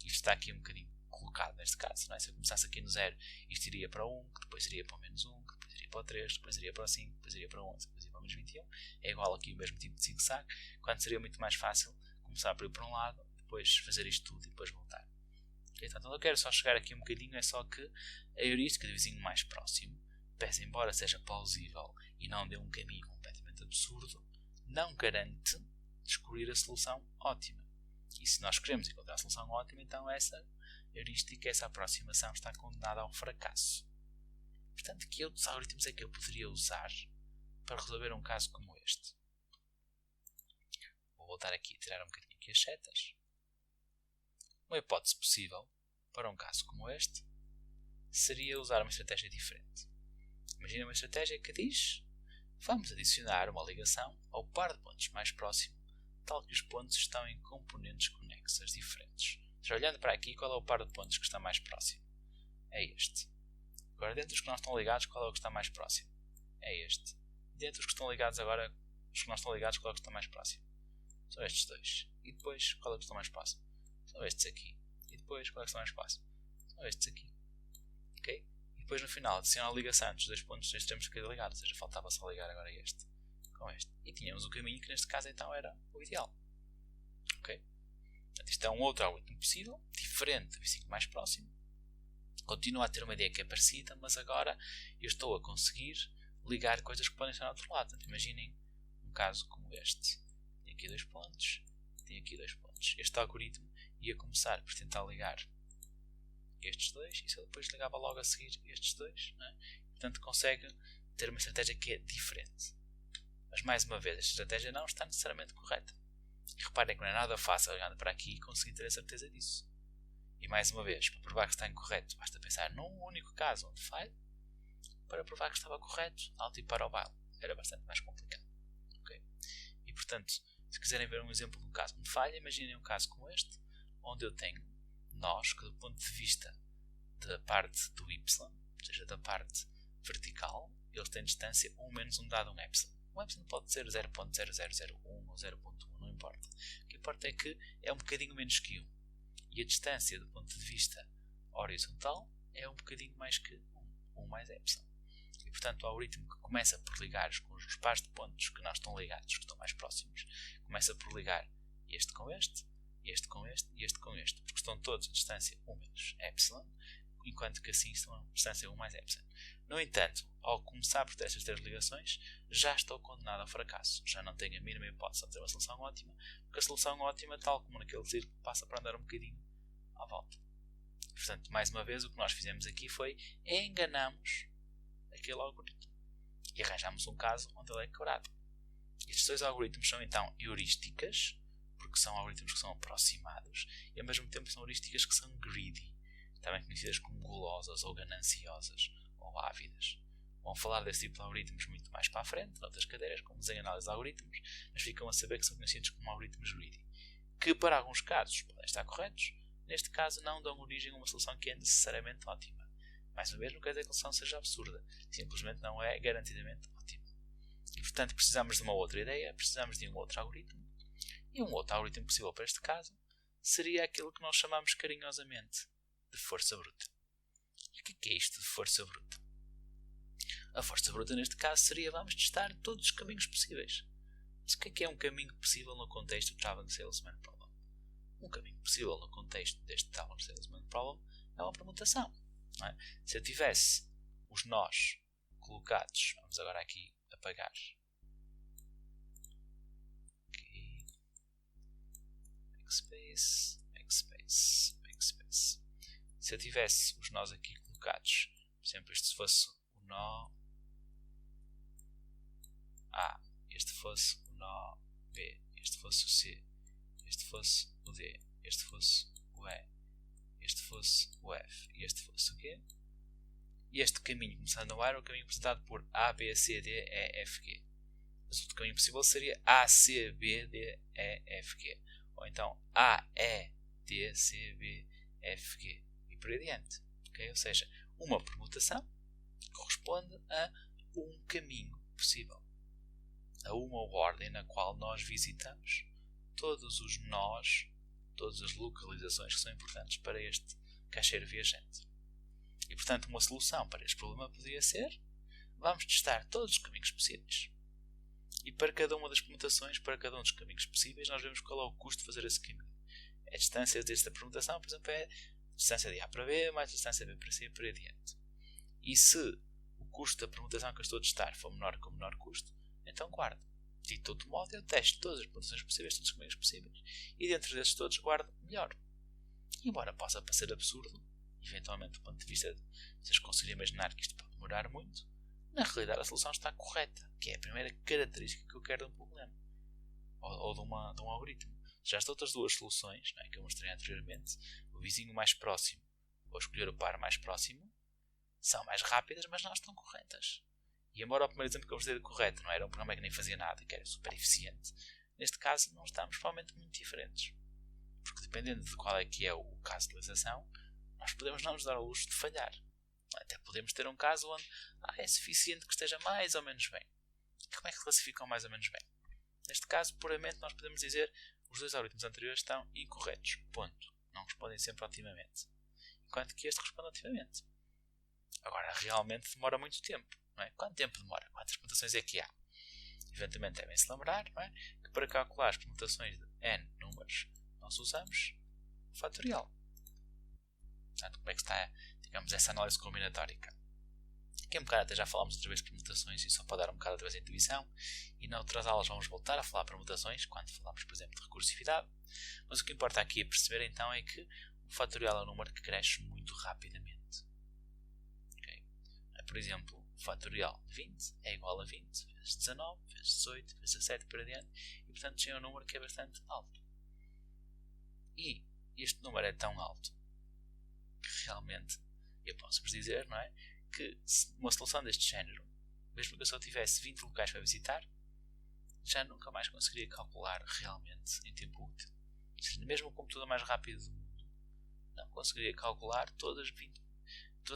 Isto está aqui um bocadinho colocado neste caso. Não é? Se eu começasse aqui no 0, isto iria para o 1, que depois iria para o menos 1, que depois iria para o 3, depois iria para o 5, depois iria para o 11, depois iria para o menos 21. É igual aqui o mesmo tipo de zigue-zague, quando seria muito mais fácil começar por ir para um lado, depois fazer isto tudo e depois voltar. Okay? Então eu quero só chegar aqui um bocadinho, é só que a heurística do vizinho mais próximo, pese embora seja plausível e não dê um caminho completamente absurdo, não garante descobrir a solução ótima. E se nós queremos encontrar a solução ótima, então essa heurística, essa aproximação está condenada ao fracasso. Portanto, que outros algoritmos é que eu poderia usar para resolver um caso como este? Vou voltar aqui e tirar um bocadinho aqui as setas. Uma hipótese possível para um caso como este seria usar uma estratégia diferente. Imagina uma estratégia que diz: vamos adicionar uma ligação ao par de pontos mais próximo, tal que os pontos estão em componentes conexas diferentes. Já olhando para aqui, qual é o par de pontos que está mais próximo? É este. Agora, dentro dos que não estão ligados, qual é o que está mais próximo? É este. Dentro dos que estão ligados agora, os que não estão ligados, qual é o que está mais próximo? São estes dois. E depois, qual é o que está mais próximo? São estes aqui. E depois, qual é o que está mais próximo? São estes aqui. Ok? E depois, no final, adiciona a ligação dos dois pontos dos extremos que ligados. Ou seja, faltava só ligar agora este com este. E tínhamos o caminho que, neste caso, então, era o ideal. Ok? isto é um outro algoritmo possível, diferente do vizinho mais próximo. Continua a ter uma ideia que é parecida, mas agora eu estou a conseguir ligar coisas que podem estar ao outro lado. Portanto, imaginem um caso como este. Tem aqui 2 pontos, tem aqui 2 pontos. Este algoritmo ia começar por tentar ligar estes 2 e só depois ligava logo a seguir estes 2. Não é? Portanto, consegue ter uma estratégia que é diferente. Mas, mais uma vez, esta estratégia não está necessariamente correta. E reparem que não é nada fácil, olhando para aqui, e conseguir ter a certeza disso. E, mais uma vez, para provar que está incorreto, basta pensar num único caso onde falha. Para provar que estava correto, alto e para o baile. Era bastante mais complicado. Okay? E, portanto, se quiserem ver um exemplo de um caso onde falha, imaginem um caso como este, onde eu tenho nós que, do ponto de vista da parte do y, ou seja, da parte vertical, eles têm distância 1 menos um dado um epsilon. O epsilon pode ser 0.0001 ou 0.1, não importa. O que importa é que é um bocadinho menos que 1. E a distância, do ponto de vista horizontal, é um bocadinho mais que 1 mais epsilon. E, portanto, o algoritmo que começa por ligar os pares de pontos que não estão ligados, que estão mais próximos, começa por ligar este com este, este com este e este com este, porque estão todos a distância 1 menos epsilon, enquanto que assim estão a distância 1 mais epsilon. No entanto, ao começar por ter estas 3 ligações, já estou condenado ao fracasso. Já não tenho a mínima hipótese de ter uma solução ótima, porque a solução ótima, tal como naquele círculo, passa para andar um bocadinho à volta. Portanto, mais uma vez, o que nós fizemos aqui foi enganamos aquele algoritmo e arranjamos um caso onde ele é quebrado. Estes 2 algoritmos são então heurísticas, porque são algoritmos que são aproximados, e ao mesmo tempo são heurísticas que são greedy, também conhecidas como gulosas ou gananciosas ou ávidas. Vamos falar desse tipo de algoritmos muito mais para a frente, noutras cadeiras, como desenho e análise de algoritmos, mas ficam a saber que são conhecidos como algoritmos greedy, que para alguns casos podem estar corretos, neste caso não dão origem a uma solução que é necessariamente ótima. Mais uma vez, não quer dizer que a solução seja absurda, simplesmente não é garantidamente ótima. E, portanto, precisamos de uma outra ideia, precisamos de um outro algoritmo, e um outro algoritmo possível para este caso seria aquilo que nós chamamos carinhosamente de força bruta. E o que é isto de força bruta? A força bruta, neste caso, seria vamos testar todos os caminhos possíveis. Mas o que é um caminho possível no contexto do Traveling Salesman Problem? Um caminho possível no contexto deste Traveling Salesman Problem é uma permutação. Não é? Se eu tivesse os nós colocados, vamos agora aqui apagar. Aqui. Backspace, backspace, backspace. Se eu tivesse os nós aqui colocados, por exemplo, este fosse o nó A, este fosse o nó B, este fosse o C, este fosse o D, este fosse o E, este fosse o F e este fosse o Q. E este caminho começando no A era o caminho representado por A, B, C, D, E, F, G. Mas outro caminho possível seria A, C, B, D, E, F, G. Ou então A, E, D, C, B, F, G. E por aí adiante. Okay? Ou seja, uma permutação corresponde a um caminho possível. A uma ordem na qual nós visitamos todos os nós, todas as localizações que são importantes para este caixeiro viajante. E, portanto, uma solução para este problema poderia ser: vamos testar todos os caminhos possíveis. E para cada uma das permutações, para cada um dos caminhos possíveis, nós vemos qual é o custo de fazer esse caminho. A distância desta permutação, por exemplo, é a distância de A para B mais a distância de B para C e por aí adiante. E se o custo da permutação que eu estou a testar for menor que o menor custo, então guardo. De todo modo, eu testo todas as permutações possíveis, todos os caminhos possíveis, e dentro desses todos guardo melhor. Embora possa parecer absurdo, eventualmente do ponto de vista de vocês conseguirem imaginar que isto pode demorar muito, na realidade a solução está correta, que é a primeira característica que eu quero de um problema, ou de um algoritmo. Já as outras duas soluções, não é, que eu mostrei anteriormente, o vizinho mais próximo ou escolher o par mais próximo, são mais rápidas, mas não estão corretas. E embora o primeiro exemplo que eu vos dei correto não era um programa que nem fazia nada, que era super eficiente, neste caso não estamos provavelmente muito diferentes. Porque dependendo de qual é que é o caso de utilização, nós podemos não nos dar ao luxo de falhar. Até podemos ter um caso onde é suficiente que esteja mais ou menos bem. E como é que classificam mais ou menos bem? Neste caso, puramente, nós podemos dizer que os dois algoritmos anteriores estão incorretos. Ponto. Não respondem sempre otimamente. Enquanto que este responde otimamente. Agora, realmente demora muito tempo. Não é? Quanto tempo demora? Quantas permutações é que há? Eventualmente devem-se lembrar, não é? Que para calcular as permutações de n números nós usamos fatorial. Portanto, como é que está, digamos, essa análise combinatórica? Aqui um bocado até já falámos outra vez de permutações e só pode dar um bocado outra vez de intuição. E noutras aulas vamos voltar a falar de permutações, quando falamos, por exemplo, de recursividade. Mas o que importa aqui a perceber então é que o fatorial é um número que cresce muito rapidamente. Okay? Por exemplo, o fatorial de 20 é igual a 20 vezes 19, vezes 18, vezes 17 para diante. E portanto é um número que é bastante alto. E este número é tão alto que realmente eu posso-vos dizer, não é? Que uma solução deste género, mesmo que eu só tivesse 20 locais para visitar, já nunca mais conseguiria calcular realmente em tempo útil. Ou seja, mesmo o computador mais rápido do mundo não conseguiria calcular todas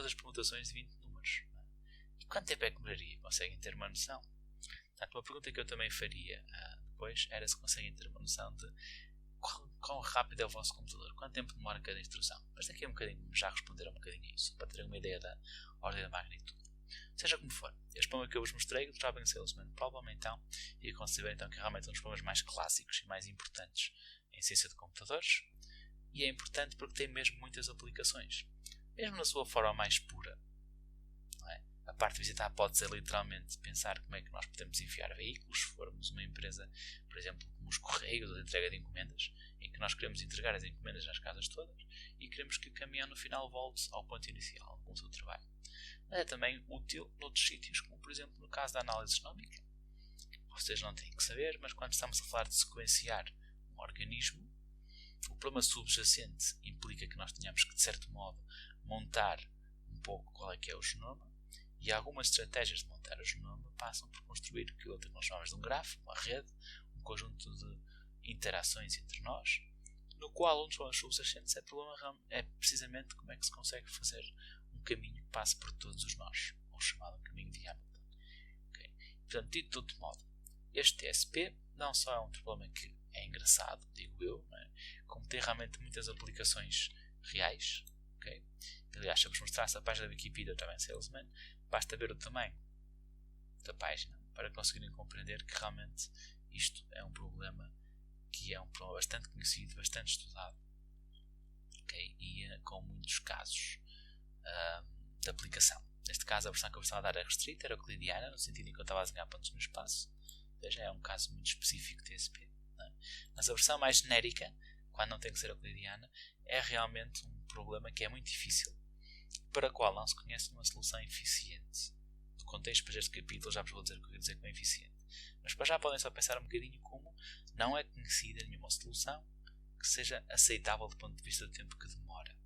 as permutações de 20 números. E quanto tempo é que demoraria? Conseguem ter uma noção? Portanto, uma pergunta que eu também faria depois era se conseguem ter uma noção de quão rápido é o vosso computador, quanto tempo demora cada instrução. Mas daqui a um bocadinho já responderam um bocadinho a isso, para terem uma ideia da ordem da magnitude. Seja como for, este problema que eu vos mostrei, o Traveling Salesman Problem, então, e considerar então que realmente é um dos problemas mais clássicos e mais importantes em ciência de computadores, e é importante porque tem mesmo muitas aplicações. Mesmo na sua forma mais pura, não é? A parte de visitar pode ser literalmente pensar como é que nós podemos enviar veículos, se formos uma empresa, por exemplo, como os Correios ou de entrega de encomendas, em que nós queremos entregar as encomendas nas casas todas e queremos que o caminhão no final volte ao ponto inicial com o seu trabalho. Mas é também útil noutros sítios, como por exemplo no caso da análise genómica. Vocês não têm que saber, mas quando estamos a falar de sequenciar um organismo, o problema subjacente implica que nós tenhamos que, de certo modo, montar um pouco qual é que é o genoma, e algumas estratégias de montar o genoma passam por construir aquilo que nós chamamos de um grafo, uma rede, um conjunto de interações entre nós, no qual um dos problemas subjacentes é precisamente como é que se consegue fazer um caminho que passe por todos os nós, ou chamado um caminho de Hamilton. Okay? Portanto, dito de outro modo, este TSP não só é um problema que é engraçado, digo eu, não é? Como tem realmente muitas aplicações reais. Okay? Aliás, se eu vos mostrasse a página da Wikipedia também Salesman, basta ver o tamanho da página para conseguirem compreender que realmente isto é um problema que é um problema bastante conhecido, bastante estudado, okay? E com muitos casos de aplicação. Neste caso, a versão que eu estava a dar é restrita, era euclidiana, no sentido em que eu estava a desenhar pontos no espaço. Veja, é um caso muito específico de TSP. Não é? Mas a versão mais genérica, quando não tem que ser euclidiana, é realmente um problema que é muito difícil, para o qual não se conhece uma solução eficiente. No contexto para este capítulo já vos vou dizer o que eu quero dizer com eficiente. Mas para já podem só pensar um bocadinho como não é conhecida nenhuma solução que seja aceitável do ponto de vista do tempo que demora.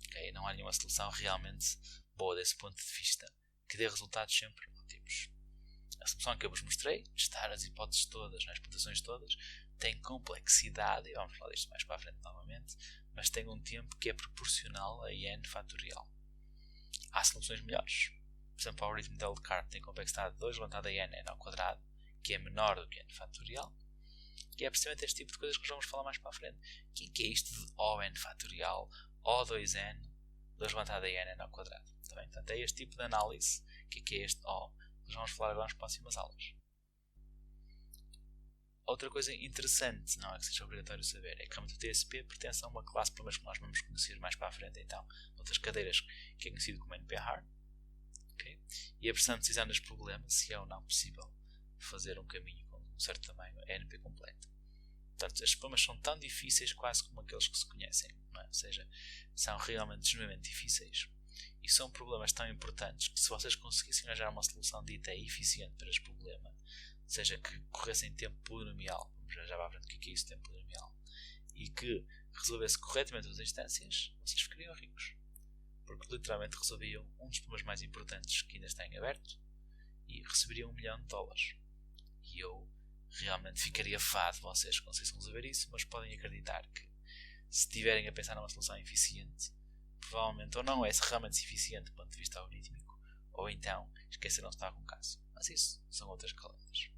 Okay? Não há nenhuma solução realmente boa desse ponto de vista que dê resultados sempre ótimos. A solução que eu vos mostrei, testar as hipóteses todas, as permutações todas, tem complexidade, e vamos falar disto mais para a frente novamente, mas tem um tempo que é proporcional a n fatorial. Há soluções melhores. Por exemplo, o algoritmo de Descartes tem complexidade de 2 elevado a n ao quadrado, que é menor do que n fatorial, que é precisamente este tipo de coisas que nós vamos falar mais para a frente. O que é isto de O(n) fatorial, O2n, 2 elevado a n ao quadrado? Também, portanto, é este tipo de análise, que é este O, que nós vamos falar agora nas próximas aulas. Outra coisa interessante, não é que seja obrigatório saber, é que realmente o TSP pertence a uma classe de problemas que nós vamos conhecer mais para a frente, então, noutras cadeiras, que é conhecido como NP-hard. Okay? E a pressão de decisão deste problema, se é ou não possível fazer um caminho com um certo tamanho, é NP completo. Portanto, estes problemas são tão difíceis quase como aqueles que se conhecem, não é? Ou seja, são realmente extremamente difíceis. E são problemas tão importantes que se vocês conseguissem arranjar uma solução dita eficiente para este problema, seja que corresse em tempo polinomial, vamos já para a frente o que é isso, tempo polinomial, e que resolvesse corretamente as instâncias, vocês ficariam ricos. Porque literalmente resolviam um dos problemas mais importantes que ainda está em aberto e receberiam $1 milhão. E eu realmente ficaria fado vocês conseguissem resolver isso, mas podem acreditar que se estiverem a pensar numa solução eficiente, provavelmente ou não é realmente eficiente do ponto de vista algorítmico, ou então esqueceram-se de algum caso. Mas isso são outras calendas.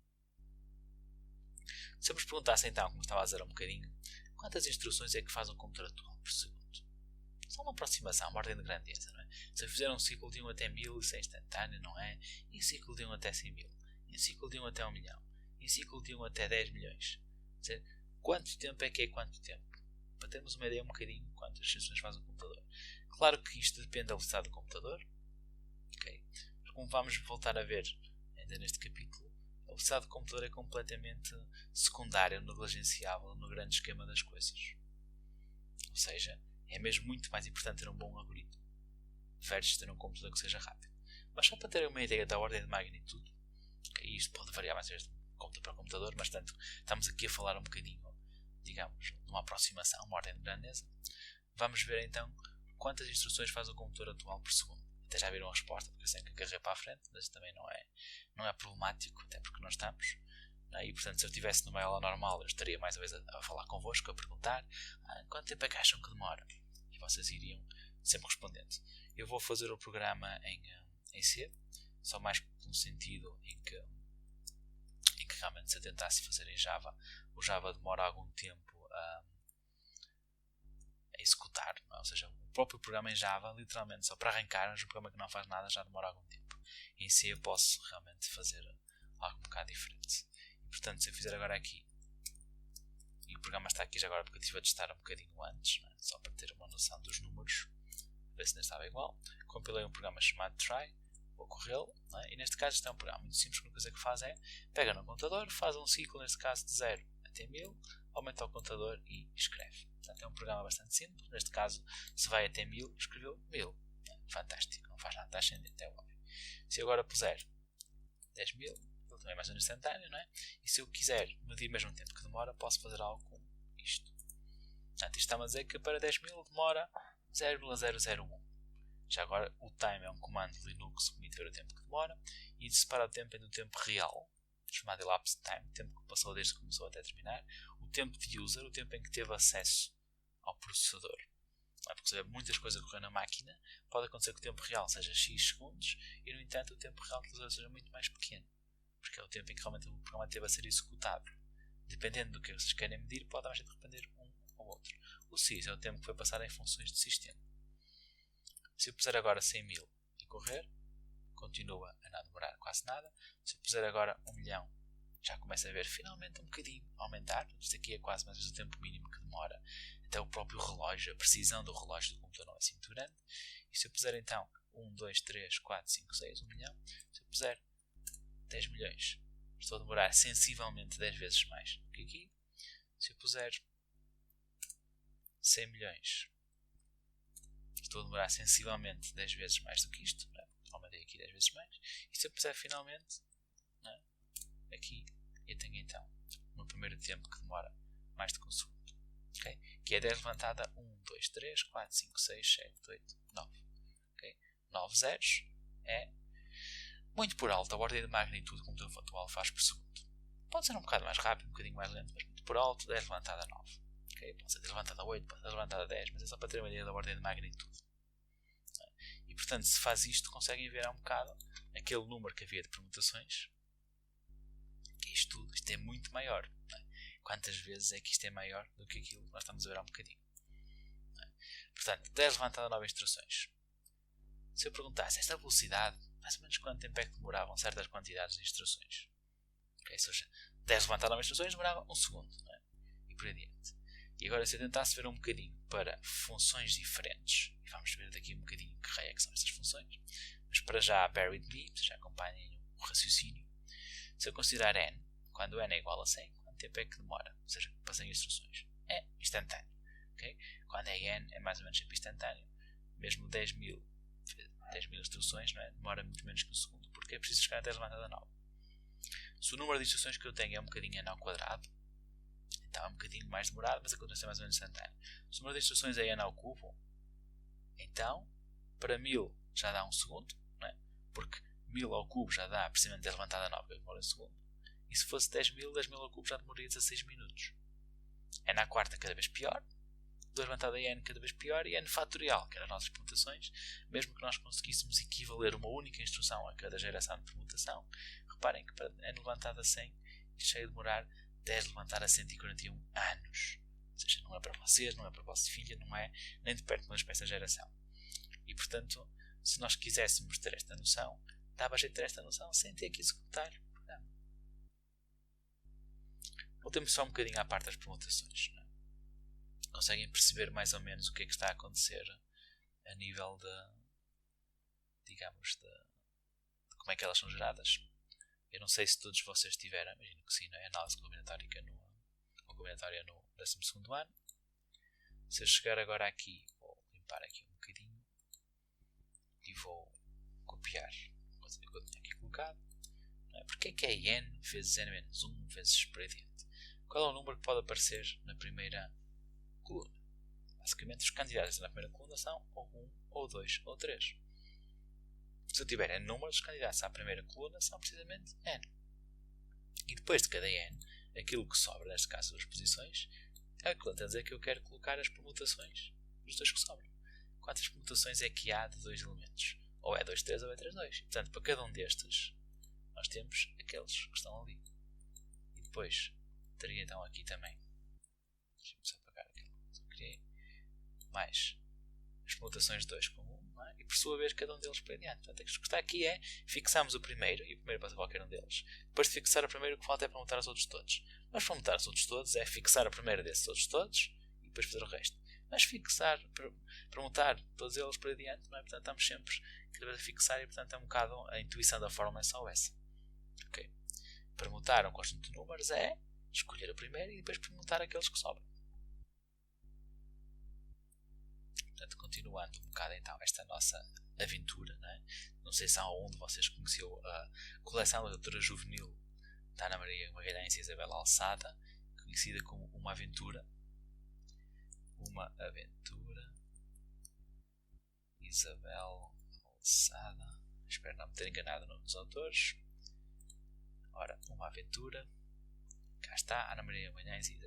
Se eu vos perguntasse então, como estava a dizer há um bocadinho, quantas instruções é que faz um computador atual por segundo? Só uma aproximação, uma ordem de grandeza, não é? Se eu fizer um ciclo de 1 até 1000, isso é instantâneo, não é? E um ciclo de 1 até 100.000? E um ciclo de 1 até 1 milhão? E um ciclo de 1 até 10 milhões? Quer dizer, quanto tempo é que é quanto tempo? para termos uma ideia um bocadinho quantas instruções faz o computador. Claro que isto depende da velocidade do computador, okay? Mas como vamos voltar a ver ainda neste capítulo, a velocidade do computador é completamente secundária, negligenciável no grande esquema das coisas. Ou seja, é mesmo muito mais importante ter um bom algoritmo versus ter um computador que seja rápido. Mas só para ter uma ideia da ordem de magnitude, okay, isto pode variar mais vezes de computador para computador, mas tanto estamos aqui a falar um bocadinho, digamos, de uma aproximação, uma ordem de grandeza. Vamos ver então quantas instruções faz o computador atual por segundo. Até já viram a resposta, porque eu sempre que agarrei para a frente, mas também não é problemático, até porque não estamos. E portanto, se eu estivesse numa aula normal, eu estaria mais uma vez a falar convosco, a perguntar quanto tempo é que acham que demora? E vocês iriam sempre respondendo. Eu vou fazer o programa em C, só mais no sentido em que realmente se eu tentasse fazer em Java, o Java demora algum tempo a executar, não é? Ou seja, o próprio programa em Java, literalmente só para arrancar, mas um programa que não faz nada já demora algum tempo. Em C eu posso realmente fazer algo um bocado diferente. E portanto, se eu fizer agora aqui, e o programa está aqui já agora porque eu estive a testar um bocadinho antes, não é? Só para ter uma noção dos números, ver se ainda estava igual. Compilei um programa chamado try, vou corrê-lo, é? E neste caso isto é um programa muito simples, que a coisa que faz é, pega no contador, faz um ciclo, neste caso de 0 até 1000, aumenta o contador e escreve. Portanto, é um programa bastante simples, neste caso, se vai até 1000, escreveu 1000. Fantástico, não faz nada, está ascendente, é óbvio. Se eu agora puser 10.000, ele também é mais ou menos instantâneo, não é? E se eu quiser medir mesmo o tempo que demora, posso fazer algo com isto. Portanto, isto está-me a dizer que para 10.000 demora 0,001. Já agora, o time é um comando Linux que permite ver o tempo que demora e separa o tempo do tempo real, chamado elapsed time, o tempo que passou desde que começou até terminar, o tempo de user, o tempo em que teve acesso ao processador. Porque se houver muitas coisas a correr na máquina, pode acontecer que o tempo real seja x segundos e, no entanto, o tempo real de usuário seja muito mais pequeno, porque é o tempo em que realmente o programa teve a ser executado. Dependendo do que vocês querem medir, pode mais de depender um ou outro. O sys é o tempo que foi passado em funções de sistema. Se eu puser agora 100.000 e correr, continua a não demorar quase nada. Se eu puser agora 1 milhão, já começa a ver finalmente um bocadinho aumentar. Isto aqui é quase mais ou menos o tempo mínimo que demora. Até o próprio relógio, a precisão do relógio do computador não é assim muito grande. E se eu puser então 1, 2, 3, 4, 5, 6, 1 milhão, se eu puser 10 milhões, estou a demorar sensivelmente 10 vezes mais do que aqui. Se eu puser 100 milhões, estou a demorar sensivelmente 10 vezes mais do que isto. Aumentei aqui 10 vezes mais. E se eu puser finalmente, aqui eu tenho então no primeiro tempo que demora mais do que um segundo. Okay? Que é 10 levantada 1, 2, 3, 4, 5, 6, 7, 8, 9. Okay? 9 zeros é muito por alto a ordem de magnitude que o computador atual faz por segundo. Pode ser um bocado mais rápido, um bocadinho mais lento, mas muito por alto, 10 levantada 9. Okay? Pode ser 10 levantada 8, pode ser levantada 10, mas é só para ter uma ideia da ordem de magnitude. E portanto, se faz isto, conseguem ver há um bocado aquele número que havia de permutações, que isto é muito maior. Quantas vezes é que isto é maior do que aquilo que nós estamos a ver há um bocadinho? Portanto, 10 levantada 9 instruções. Se eu perguntasse esta velocidade, mais ou menos quanto tempo é que demoravam certas quantidades de instruções? Okay? Ou seja, 10 levantada 9 instruções demorava 1 segundo. E por aí adiante. E agora, se eu tentasse ver um bocadinho para funções diferentes, e vamos ver daqui um bocadinho que raio é que são estas funções, mas para já, bear with me, já acompanhem o raciocínio. Se eu considerar n, quando n é igual a 100, quanto tempo é que demora? Ou seja, para 100 instruções. É instantâneo. Okay? Quando é n, é mais ou menos sempre instantâneo. Mesmo 10.000 instruções, não é? Demora muito menos que um segundo, porque é preciso chegar até a levantada 9. Se o número de instruções que eu tenho é um bocadinho n ao quadrado, então é um bocadinho mais demorado, mas acontece mais ou menos instantâneo. Se o número de instruções é n ao cubo, então para 1000 já dá 1 segundo, não é? Porque 1000 ao cubo já dá precisamente 10 levantada 9, que demora 1 segundo. E se fosse 10.000 ao cubo já demoraria 16 minutos. N à quarta cada vez pior, 2 levantada n cada vez pior, e n fatorial, que eram as nossas permutações, mesmo que nós conseguíssemos equivaler uma única instrução a cada geração de permutação, reparem que para n levantada 100 isto já ia demorar 10 levantada 141 anos. Ou seja, não é para vocês, não é para a vossa filha, não é nem de perto uma espécie de geração. E portanto, se nós quiséssemos ter esta noção, dava a gente ter esta noção sem ter que executar o programa. Voltemos só um bocadinho à parte das permutações. Conseguem conseguem perceber mais ou menos o que é que está a acontecer a nível digamos, de como é que elas são geradas. Eu não sei se todos vocês tiveram, imagino que sim, não é? Análise combinatória no 12º ano. Se eu chegar agora aqui, vou limpar aqui um bocadinho e vou copiar a coisa que eu tinha aqui colocado. Não é? Porque é n vezes n-1 vezes por aí adiante? Qual é o número que pode aparecer na primeira coluna? Basicamente, os candidatos na primeira coluna são ou 1, ou 2, ou 3. Se eu tiver n números, os candidatos à primeira coluna são precisamente n. E depois de cada n, aquilo que sobra, neste caso as posições, é equivalente a dizer que eu quero colocar as permutações dos dois que sobram. Quantas permutações é que há de dois elementos? Ou é 2, 3 ou é 3, 2. E, portanto, para cada um destes, nós temos aqueles que estão ali. E depois, teria então aqui também, deixa-me só apagar aquilo que eu criei, mais as permutações de 2 com 1, não é? E por sua vez cada um deles para adiante. Portanto, o que está aqui é fixarmos o primeiro, e o primeiro pode ser qualquer um deles. Depois de fixar o primeiro, o que falta é permutar os outros todos. Mas permutar os outros todos é fixar o primeiro desses outros todos e depois fazer o resto. Mas permutar todos eles para adiante, não é? Portanto, estamos sempre a fixar e, portanto, é um bocado a intuição da fórmula é só essa. Okay. Permutar um conjunto de números é escolher o primeiro e depois permutar aqueles que sobram. Portanto, continuando um bocado então esta nossa aventura, não sei se há um de vocês conheceu a coleção da doutora juvenil da Ana Maria Magalhães e Isabel Alçada, conhecida como Uma Aventura. Uma Aventura, Isabel Alçada, espero não me ter enganado o nome dos autores. Ora, Uma Aventura, cá está, Ana Maria Magalhães e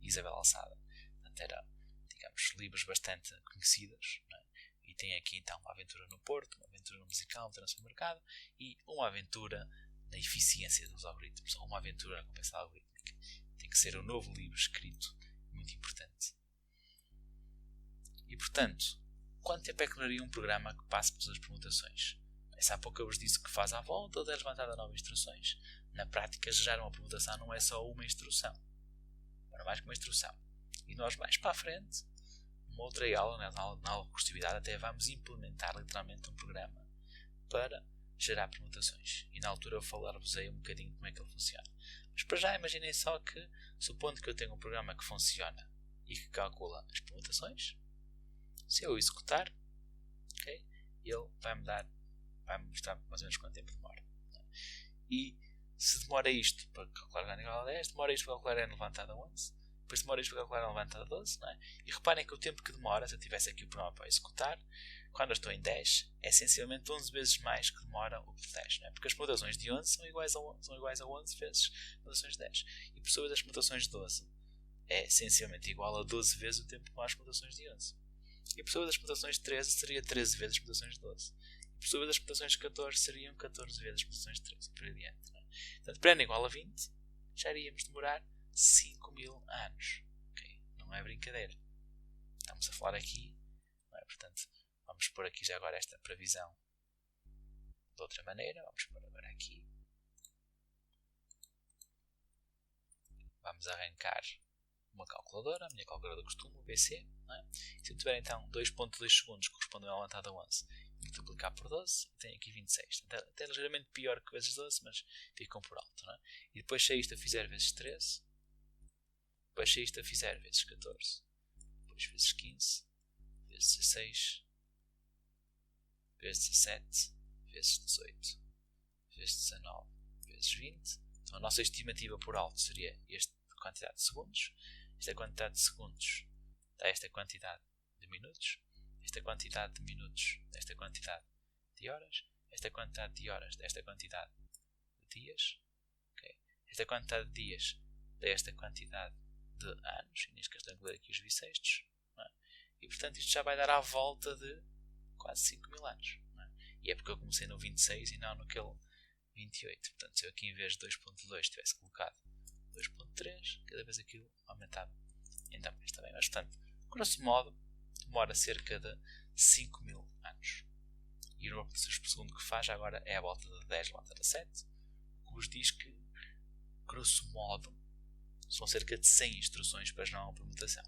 Isabel Alçada. Portanto, era, digamos, livros bastante conhecidos, não é? E tem aqui então Uma Aventura no Porto, Uma Aventura no Musical, Uma Aventura no Supermercado e Uma Aventura na Eficiência dos Algoritmos, ou Uma Aventura na Compensação Algorítmica. Tem que ser um novo livro escrito, muito importante. E portanto, quanto tempo é que duraria um programa que passe por todas as permutações? Se há pouco eu vos disse que faz à volta ou é levantada novas instruções. Na prática, gerar uma permutação não é só uma instrução, mas mais que uma instrução. E nós mais para a frente, numa outra aula, na aula de recursividade, até vamos implementar literalmente um programa para gerar permutações. E na altura eu falar-vos-ei um bocadinho como é que ele funciona. Mas para já imaginem só que, supondo que eu tenho um programa que funciona e que calcula as permutações, se eu executar, okay, ele vai-me mostrar mais ou menos quanto tempo demora. E se demora isto para calcular n igual a 10, demora isto para calcular n elevado a 11, depois demora isto para calcular n elevado a 12, não é? E reparem que o tempo que demora, se eu tivesse aqui o programa para executar, quando eu estou em 10, é essencialmente 11 vezes mais que demora o de 10, não é? Porque as permutações de 11 são iguais a 11 vezes as permutações de 10. E por sua vez as permutações de 12 é essencialmente igual a 12 vezes o tempo que demora as permutações de 11. E por sua vez as permutações de 13 seria 13 vezes as permutações de 12. E por sua vez as permutações de 14 seriam 14 vezes as permutações de 13. E por aí adiante. Não é? Portanto, para n igual a 20, já iríamos demorar 5.000 anos. Okay? Não é brincadeira. Estamos a falar aqui. Não é? Portanto, vamos pôr aqui já agora esta previsão de outra maneira. Vamos pôr agora aqui. Vamos arrancar uma calculadora, a minha calculadora de costume, o BC. Não é? Se eu tiver então 2.2 segundos correspondem ao levantado a 11, multiplicar por 12, tenho aqui 26. Até ligeiramente pior que vezes 12, mas ficam por alto. Não é? E depois se isto eu fizer vezes 13, depois se isto eu fizer vezes 14, depois vezes 15, vezes 16, vezes 17, vezes 18, vezes 19, vezes 20. Então a nossa estimativa por alto seria esta quantidade de segundos. Esta quantidade de segundos dá esta quantidade de minutos. Esta quantidade de minutos desta quantidade de horas. Esta quantidade de horas desta quantidade de dias. Okay. Esta quantidade de dias desta quantidade de anos. E neste caso estou a incluir aqui os bissextos. É? E portanto isto já vai dar à volta de quase 5.000 anos. Não é? E é porque eu comecei no 26 e não naquele 28. Portanto, se eu aqui em vez de 2.2 tivesse colocado 2.3, cada vez aquilo aumentava ainda mais também. Mas, portanto, grosso modo, demora cerca de 5.000 anos. E o número de repetições por segundo que faz agora é à volta de 10 elevado a 7, o que vos diz que, grosso modo, são cerca de 100 instruções para gerar uma permutação.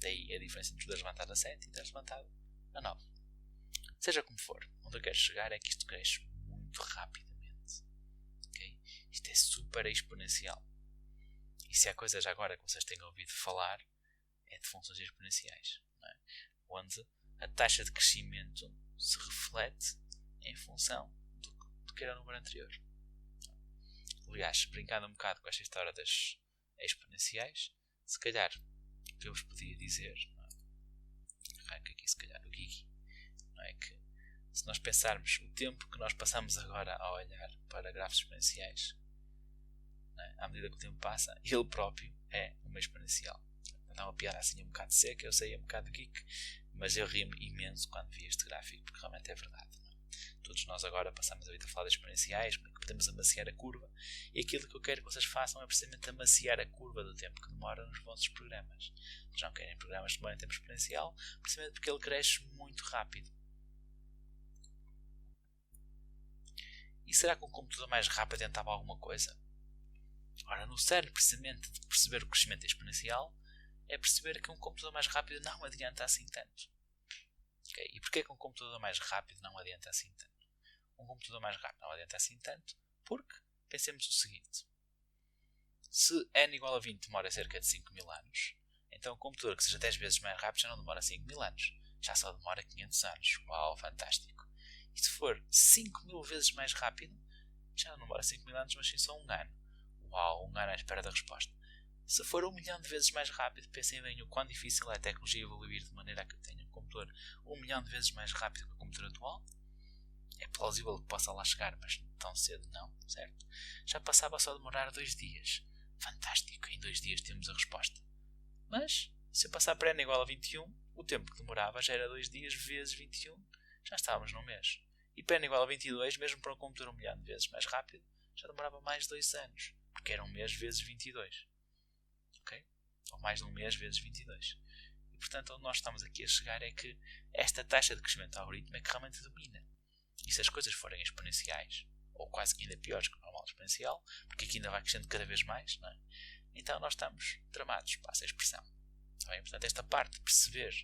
Daí a diferença entre ter levantado a 7 e ter levantado a 9. Seja como for, onde eu quero chegar é que isto cresce muito rapidamente. Okay? Isto é super exponencial. E se há coisa já agora que vocês tenham ouvido falar, é de funções exponenciais. Não é? Onde a taxa de crescimento se reflete em função do que era o número anterior. Aliás, brincando um bocado com esta história das exponenciais, se calhar o que eu vos podia dizer, arranca aqui se calhar o Gigi, não é que se nós pensarmos o tempo que nós passamos agora a olhar para grafos exponenciais, não é? À medida que o tempo passa, ele próprio é uma exponencial. Não é uma piada assim um bocado seca, eu sei, é um bocado geek, mas eu rio-me imenso quando vi este gráfico, porque realmente é verdade. Não é? Todos nós agora passamos a vida a falar de exponenciais, como é que podemos amaciar a curva, e aquilo que eu quero que vocês façam é precisamente amaciar a curva do tempo que demora nos vossos programas. Vocês não querem programas que demorem tempo exponencial, precisamente porque ele cresce muito rápido. E será que um computador mais rápido tentava alguma coisa? Ora, no cerne precisamente de perceber o crescimento exponencial, é perceber que um computador mais rápido não adianta assim tanto. Okay? E porquê que um computador mais rápido não adianta assim tanto? Um computador mais rápido não adianta assim tanto porque, pensemos o seguinte, se n igual a 20 demora cerca de 5.000 anos, então um computador que seja 10 vezes mais rápido já não demora 5.000 anos, já só demora 500 anos. Uau, fantástico! E se for 5.000 vezes mais rápido, já não demora 5.000 anos, mas sim só um ano. Uau, um ano à espera da resposta. Se for 1 milhão de vezes mais rápido, pensem bem o quão difícil é a tecnologia evoluir de maneira a que eu tenha um computador 1 milhão de vezes mais rápido que o computador atual. É plausível que possa lá chegar, mas tão cedo não, certo? Já passava só a demorar 2 dias. Fantástico, em 2 dias temos a resposta. Mas, se eu passar para n igual a 21, o tempo que demorava já era 2 dias vezes 21, já estávamos num mês. E para n igual a 22, mesmo para um computador 1 milhão de vezes mais rápido, já demorava mais de 2 anos, porque era um mês vezes 22. Ok? Ou mais de um mês vezes 22. E portanto, onde nós estamos aqui a chegar é que esta taxa de crescimento do algoritmo é que realmente domina. E se as coisas forem exponenciais, ou quase que ainda piores que o normal exponencial, porque aqui ainda vai crescendo cada vez mais, não é? Então nós estamos tramados, passa a expressão. Tá bem? Portanto, esta parte de perceber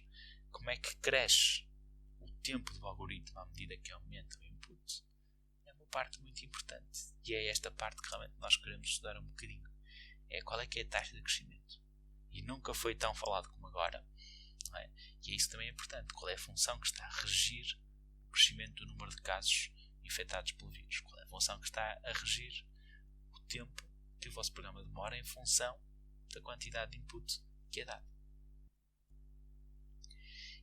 como é que cresce o tempo do algoritmo à medida que aumenta o input é uma parte muito importante. E é esta parte que realmente nós queremos estudar um bocadinho. É qual é que é a taxa de crescimento. E nunca foi tão falado como agora. Não é? E é isso também importante. Qual é a função que está a regir o crescimento do número de casos infectados pelo vírus? Qual é a função que está a regir o tempo que o vosso programa demora em função da quantidade de input que é dado?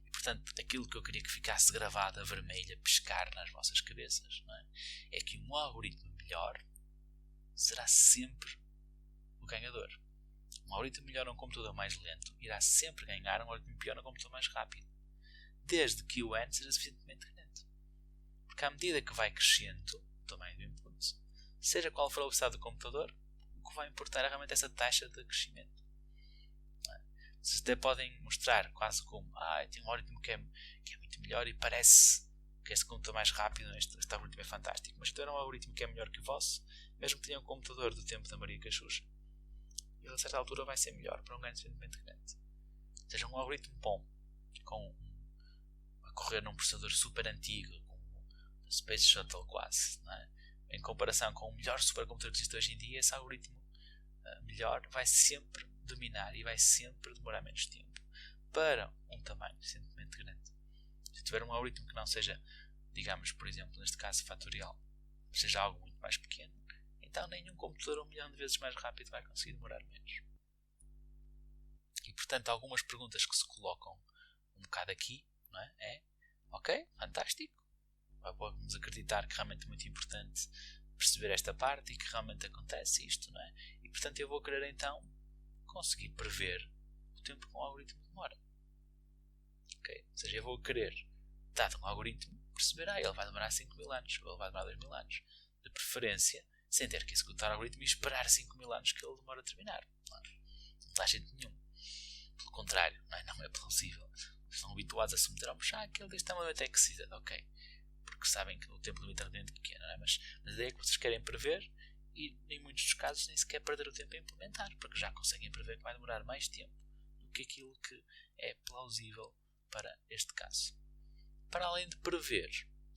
E portanto, aquilo que eu queria que ficasse gravado a vermelho, a pescar nas vossas cabeças, não é que um algoritmo melhor será sempre o ganhador. Um algoritmo melhor a um computador mais lento irá sempre ganhar um algoritmo pior a um computador mais rápido, desde que o n seja suficientemente grande. Porque à medida que vai crescendo o tamanho do input, seja qual for a velocidade do computador, o que vai importar é realmente essa taxa de crescimento. Vocês até podem mostrar quase como tem um algoritmo que é muito melhor e parece que este computador mais rápido, este algoritmo é fantástico, mas se tiver um algoritmo que é melhor que o vosso, mesmo que tenha um computador do tempo da Maria Cachucha, ele a certa altura vai ser melhor para um ganho suficientemente grande. Ou seja, um algoritmo bom, a correr num processador super antigo, com o Space Shuttle quase, não é? Em comparação com o melhor supercomputador que existe hoje em dia, esse algoritmo melhor vai sempre dominar e vai sempre demorar menos tempo para um tamanho suficientemente grande. Se tiver um algoritmo que não seja, digamos, por exemplo, neste caso fatorial, seja algo muito mais pequeno, então nenhum computador 1 milhão de vezes mais rápido vai conseguir demorar menos. E portanto, algumas perguntas que se colocam um bocado aqui, não é? Ok, fantástico, vamos acreditar que realmente é muito importante perceber esta parte e que realmente acontece isto, não é? E portanto eu vou querer então conseguir prever o tempo que um algoritmo demora. Okay? Ou seja, eu vou querer, dado um algoritmo, perceber, ele vai demorar 5.000 anos, ou ele vai demorar 2.000 anos. De preferência, sem ter que executar o algoritmo e esperar 5.000 anos que ele demora a terminar. Não dá jeito nenhum. Pelo contrário, não é plausível. Estão habituados a submeter ao que ele diz extremamente excited, ok? Porque sabem que o tempo limite é relativamente pequeno, não é? Mas a ideia é que vocês querem prever e em muitos dos casos nem sequer perder o tempo a implementar, porque já conseguem prever que vai demorar mais tempo do que aquilo que é plausível para este caso. Para além de prever,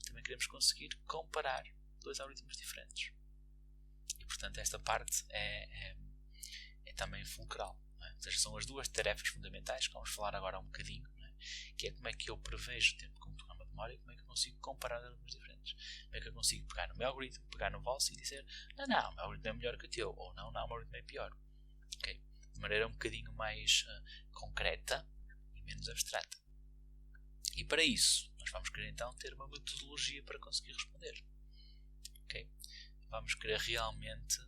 também queremos conseguir comparar dois algoritmos diferentes. E portanto esta parte é também fulcral. Não é? Ou seja, são as duas tarefas fundamentais que vamos falar agora um bocadinho, não é? Que é como é que eu prevejo o tempo como programa de memória e como é que eu consigo comparar algoritmos diferentes. Como é que eu consigo pegar no meu algoritmo, pegar no vosso e dizer não, o meu algoritmo é melhor que o teu, ou não, o meu algoritmo é pior. Okay? De maneira um bocadinho mais concreta e menos abstrata. E para isso, nós vamos querer então ter uma metodologia para conseguir responder. Okay? Vamos querer realmente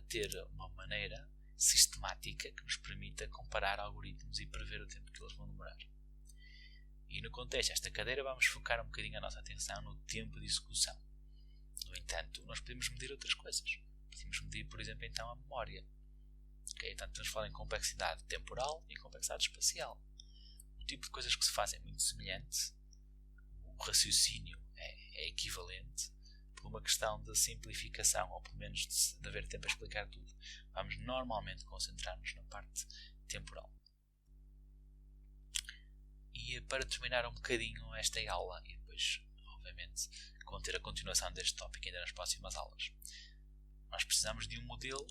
ter uma maneira sistemática que nos permita comparar algoritmos e prever o tempo que eles vão demorar. E no contexto desta cadeira vamos focar um bocadinho a nossa atenção no tempo de execução. No entanto, nós podemos medir outras coisas. Podemos medir, por exemplo, então a memória. Okay? Portanto, podemos falar em complexidade temporal e complexidade espacial. O tipo de coisas que se fazem é muito semelhante. O raciocínio é equivalente. Por uma questão de simplificação, ou pelo menos de haver tempo a explicar tudo, vamos normalmente concentrar-nos na parte temporal. E para terminar um bocadinho esta aula, e depois, obviamente, conter a continuação deste tópico ainda nas próximas aulas, nós precisamos de um modelo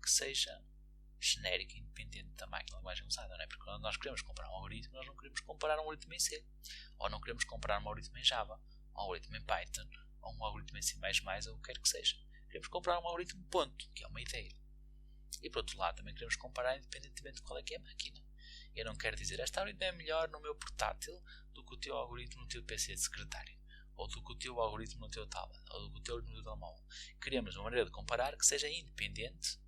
que seja genérico e independente da máquina de linguagem usada, não é? Porque quando nós queremos comparar um algoritmo, nós não queremos comparar um algoritmo em C, ou não queremos comparar um algoritmo em Java, um algoritmo em Python, ou um algoritmo em C++, ou o que quer que seja. Queremos comparar um algoritmo ponto, que é uma ideia. E por outro lado, também queremos comparar independentemente de qual é que é a máquina. Eu não quero dizer, este algoritmo é melhor no meu portátil do que o teu algoritmo no teu PC de secretário, ou do que o teu algoritmo no teu tablet, ou do que o teu algoritmo no teu telemóvel. Queremos uma maneira de comparar que seja independente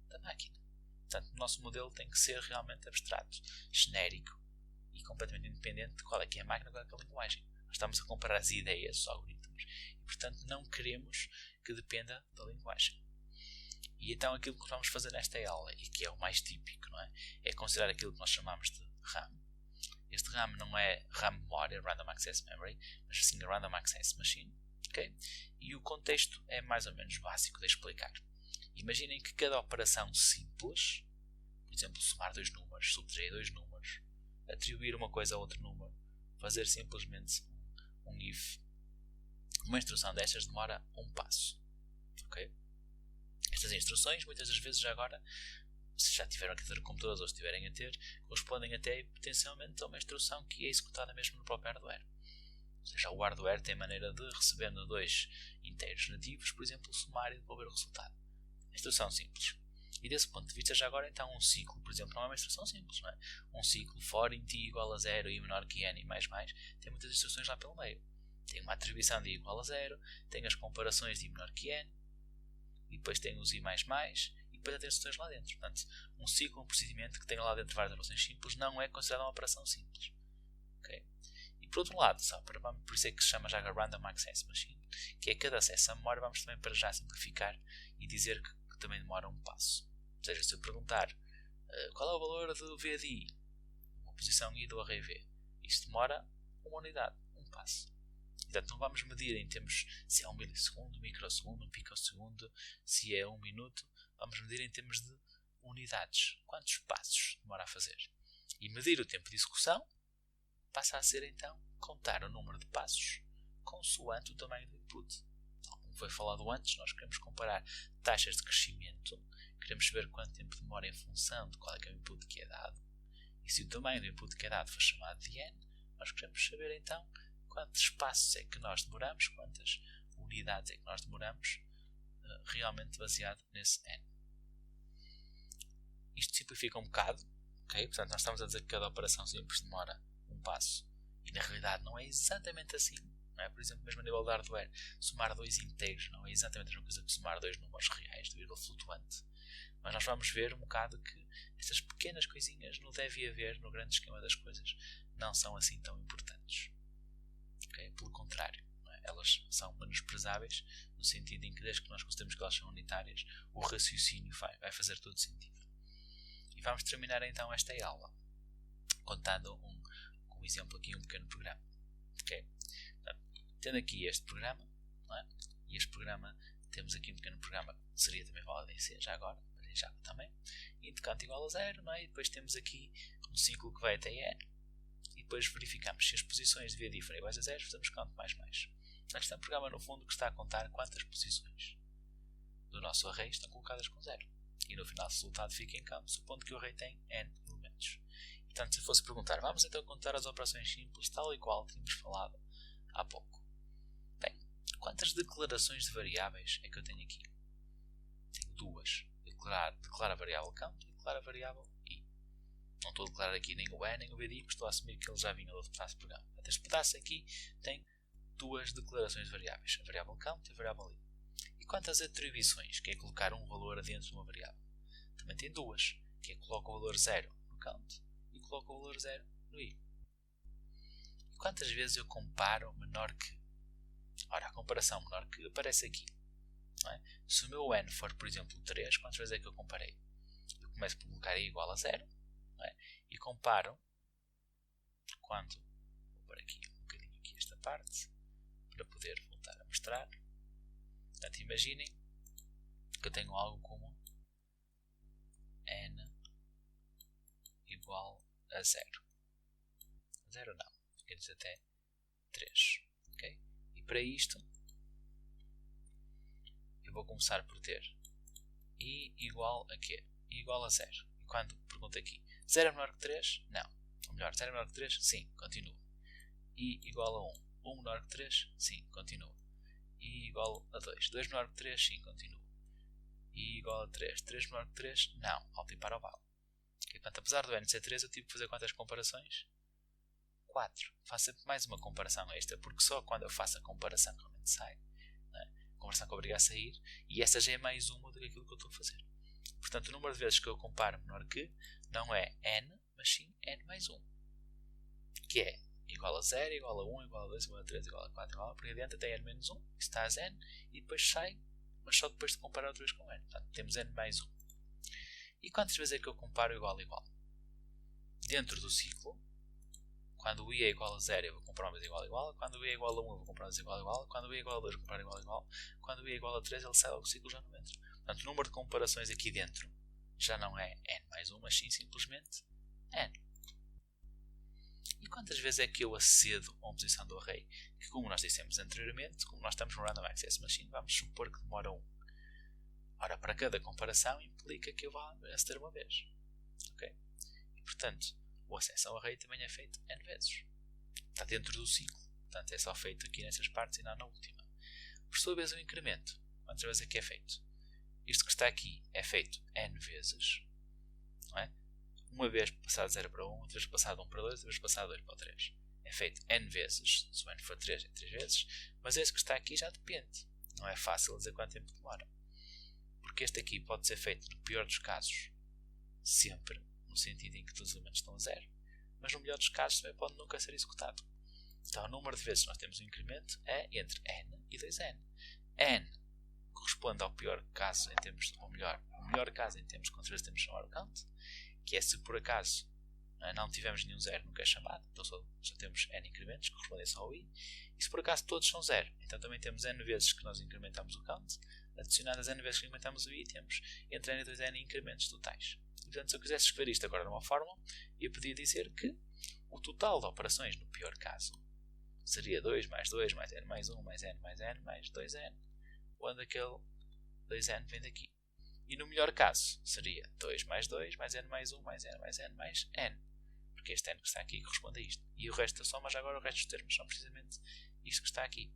da máquina. Portanto, o nosso modelo tem que ser realmente abstrato, genérico e completamente independente de qual é que é a máquina, qual é que é a linguagem. Nós estamos a comparar as ideias, os algoritmos, e portanto não queremos que dependa da linguagem. E então aquilo que vamos fazer nesta aula, e que é o mais típico, não é? É considerar aquilo que nós chamamos de RAM. Este RAM não é RAM memória, Random Access Memory, mas sim Random Access Machine. Okay? E o contexto é mais ou menos básico de explicar. Imaginem que cada operação simples, por exemplo, somar dois números, subtrair dois números, atribuir uma coisa a outro número, fazer simplesmente um if, uma instrução destas demora um passo. Okay? Estas instruções, muitas das vezes agora, se já tiveram a ter computadores ou se estiverem a ter, correspondem até potencialmente a uma instrução que é executada mesmo no próprio hardware. Ou seja, o hardware tem maneira de, recebendo dois inteiros nativos, por exemplo, somar e devolver o resultado. Instrução simples. E desse ponto de vista, já agora então um ciclo, por exemplo, não é uma instrução simples, não é? Um ciclo for int igual a 0 e menor que n e mais, tem muitas instruções lá pelo meio. Tem uma atribuição de i igual a 0, tem as comparações de i menor que n, e depois tem os i++, e depois tem instruções lá dentro. Portanto, um ciclo, um procedimento que tenha lá dentro várias operações simples, não é considerado uma operação simples. Okay? E por outro lado, por isso é que se chama já Random Access Machine, que é cada acesso à memória, vamos também para já simplificar e dizer que também demora um passo. Ou seja, se eu perguntar qual é o valor do v de i, uma posição i do array v, isto demora uma unidade, um passo. Portanto, não vamos medir em termos se é um milissegundo, um microsegundo, um picosegundo, se é um minuto, vamos medir em termos de unidades. Quantos passos demora a fazer? E medir o tempo de execução passa a ser então contar o número de passos consoante o tamanho do input. Como foi falado antes, nós queremos comparar taxas de crescimento, queremos saber quanto tempo demora em função de qual é que é o input que é dado, e se o tamanho do input que é dado for chamado de n, nós queremos saber então quantos passos é que nós demoramos, quantas unidades é que nós demoramos, realmente baseado nesse n. Isto simplifica um bocado, okay? Portanto nós estamos a dizer que cada operação simples demora um passo, e na realidade não é exatamente assim. Não é? Por exemplo, mesmo a nível de hardware, somar dois inteiros não é exatamente a mesma coisa que somar dois números reais de vírgula flutuante. Mas nós vamos ver um bocado que estas pequenas coisinhas no deve haver, no grande esquema das coisas, não são assim tão importantes. Okay? Pelo contrário, não é? Elas são menosprezáveis no sentido em que desde que nós consideramos que elas são unitárias, o raciocínio vai fazer todo sentido. E vamos terminar então esta aula contando um exemplo aqui, um pequeno programa. Okay? Tendo aqui este programa, não é? E este programa, temos aqui um pequeno programa que seria também válido em C, já agora, para em Java também. Int count igual a 0, não é? E depois temos aqui um ciclo que vai até n. E depois verificamos se as posições de VD forem iguais a 0, fazemos count mais. Portanto, isto é um programa no fundo que está a contar quantas posições do nosso array estão colocadas com 0. E no final o resultado fica em campo, supondo que o array tem n elementos. Portanto, se fosse perguntar, vamos então contar as operações simples tal e qual tínhamos falado há pouco. Bem, quantas declarações de variáveis é que eu tenho aqui? Tenho duas. Declaro a variável count e declaro a variável i. Não estou a declarar aqui nem o n nem o vd, porque estou a assumir que ele já vinha do outro pedaço do programa. Portanto, este pedaço aqui tem duas declarações de variáveis, a variável count e a variável i. E quantas atribuições, que é colocar um valor dentro de uma variável? Também tem duas, que é coloco o valor 0 no count e coloco o valor 0 no i. E quantas vezes eu comparo menor que? Ora, a comparação menor que aparece aqui. Não é? Se o meu n for, por exemplo, 3, quantas vezes é que eu comparei? Eu começo por colocar i igual a 0, não é? E comparo quando, vou pôr aqui um bocadinho aqui esta parte, para poder voltar a mostrar. Portanto, imaginem que eu tenho algo como n igual a 0. 0 não, fica-nos até 3. Okay? E para isto, eu vou começar por ter i igual a quê? I igual a 0. E quando pergunto aqui, 0 é menor que 3? Não. Ou melhor, 0 é menor que 3? Sim, continua. I igual a 1. 1 menor que 3? Sim, continua. I igual a 2. 2 menor que 3? Sim, continua. I igual a 3. 3 menor que 3? Não. Volto para o vale. Okay, portanto, apesar do n ser 3, eu tive que fazer quantas comparações? 4. Faço sempre mais uma comparação extra, porque só quando eu faço a comparação realmente sai. Não é? A comparação que obriga a sair. E essa já é mais uma do que aquilo que eu estou a fazer. Portanto, o número de vezes que eu comparo menor que não é n, mas sim n mais 1. Que é igual a 0, igual a 1, igual a 2, igual a 3, igual a 4, igual a... Porque adiante tem n menos 1, isso está a n, e depois sai, mas só depois de comparar outra vez com n. Portanto, temos n mais 1. E quantas vezes é que eu comparo igual a igual? Dentro do ciclo, quando o i é igual a 0, eu vou comparar uma vez igual a igual. Quando o i é igual a 1, eu vou comparar uma vez igual a igual. Quando o i é igual a 2, eu vou comparar igual a igual. Quando o i é igual a 3, ele sai logo do ciclo, já não entra. Portanto, o número de comparações aqui dentro já não é n mais 1, mas sim simplesmente n. E quantas vezes é que eu acedo a uma posição do array? Que, como nós dissemos anteriormente, como nós estamos no Random Access Machine, vamos supor que demora 1. Ora, para cada comparação implica que eu vá aceder uma vez. Okay? E, portanto, o acesso ao array também é feito n vezes. Está dentro do ciclo. Portanto, é só feito aqui nessas partes e não na última. Por sua vez, o incremento. Quantas vezes é que é feito? Isto que está aqui é feito n vezes. Não é? Uma vez passado de 0 para 1, outra vez passado de 1 para 2, outra vez passado de 2 para 3. É feito n vezes. Se o n for 3, é 3 vezes. Mas esse que está aqui já depende. Não é fácil dizer quanto tempo demora. Porque este aqui pode ser feito, no pior dos casos, sempre, no sentido em que todos os elementos estão a 0, mas no melhor dos casos também pode nunca ser executado. Então, o número de vezes que nós temos um incremento é entre n e 2n. n corresponde ao pior caso em termos, ou melhor, o melhor caso em termos de quantas vezes temos de chamar o count, que é se por acaso não tivermos nenhum 0, nunca é chamado, então só temos n incrementos que correspondem só ao i, e se por acaso todos são 0, então também temos n vezes que nós incrementamos o count, adicionadas n vezes que incrementamos o i, temos entre n e 2n incrementos totais. E, portanto, se eu quisesse escrever isto agora numa fórmula, eu podia dizer que o total de operações, no pior caso, seria 2 mais 2 mais n mais 1 mais n mais n mais 2n, onde aquele 2n vem daqui. E no melhor caso, seria 2 mais 2 mais n mais 1 mais n mais n mais n. Porque este n que está aqui corresponde a isto. E o resto da soma, já agora o resto dos termos são precisamente isto que está aqui.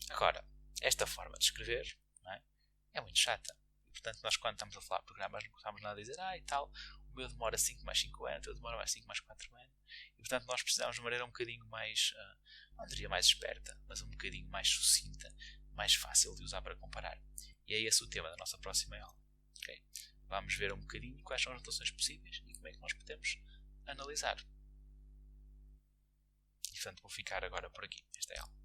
Agora, esta forma de escrever não é muito chata. E, portanto, nós quando estamos a falar de programas não gostamos nada de dizer e tal, o meu demora 5 mais 5n, o teu demora mais 5 mais 4n. E, portanto, nós precisamos de uma maneira um bocadinho mais, não diria mais esperta, mas um bocadinho mais sucinta, mais fácil de usar para comparar. E é esse o tema da nossa próxima aula. Okay? Vamos ver um bocadinho quais são as notações possíveis e como é que nós podemos analisar. E, portanto, vou ficar agora por aqui, esta aula.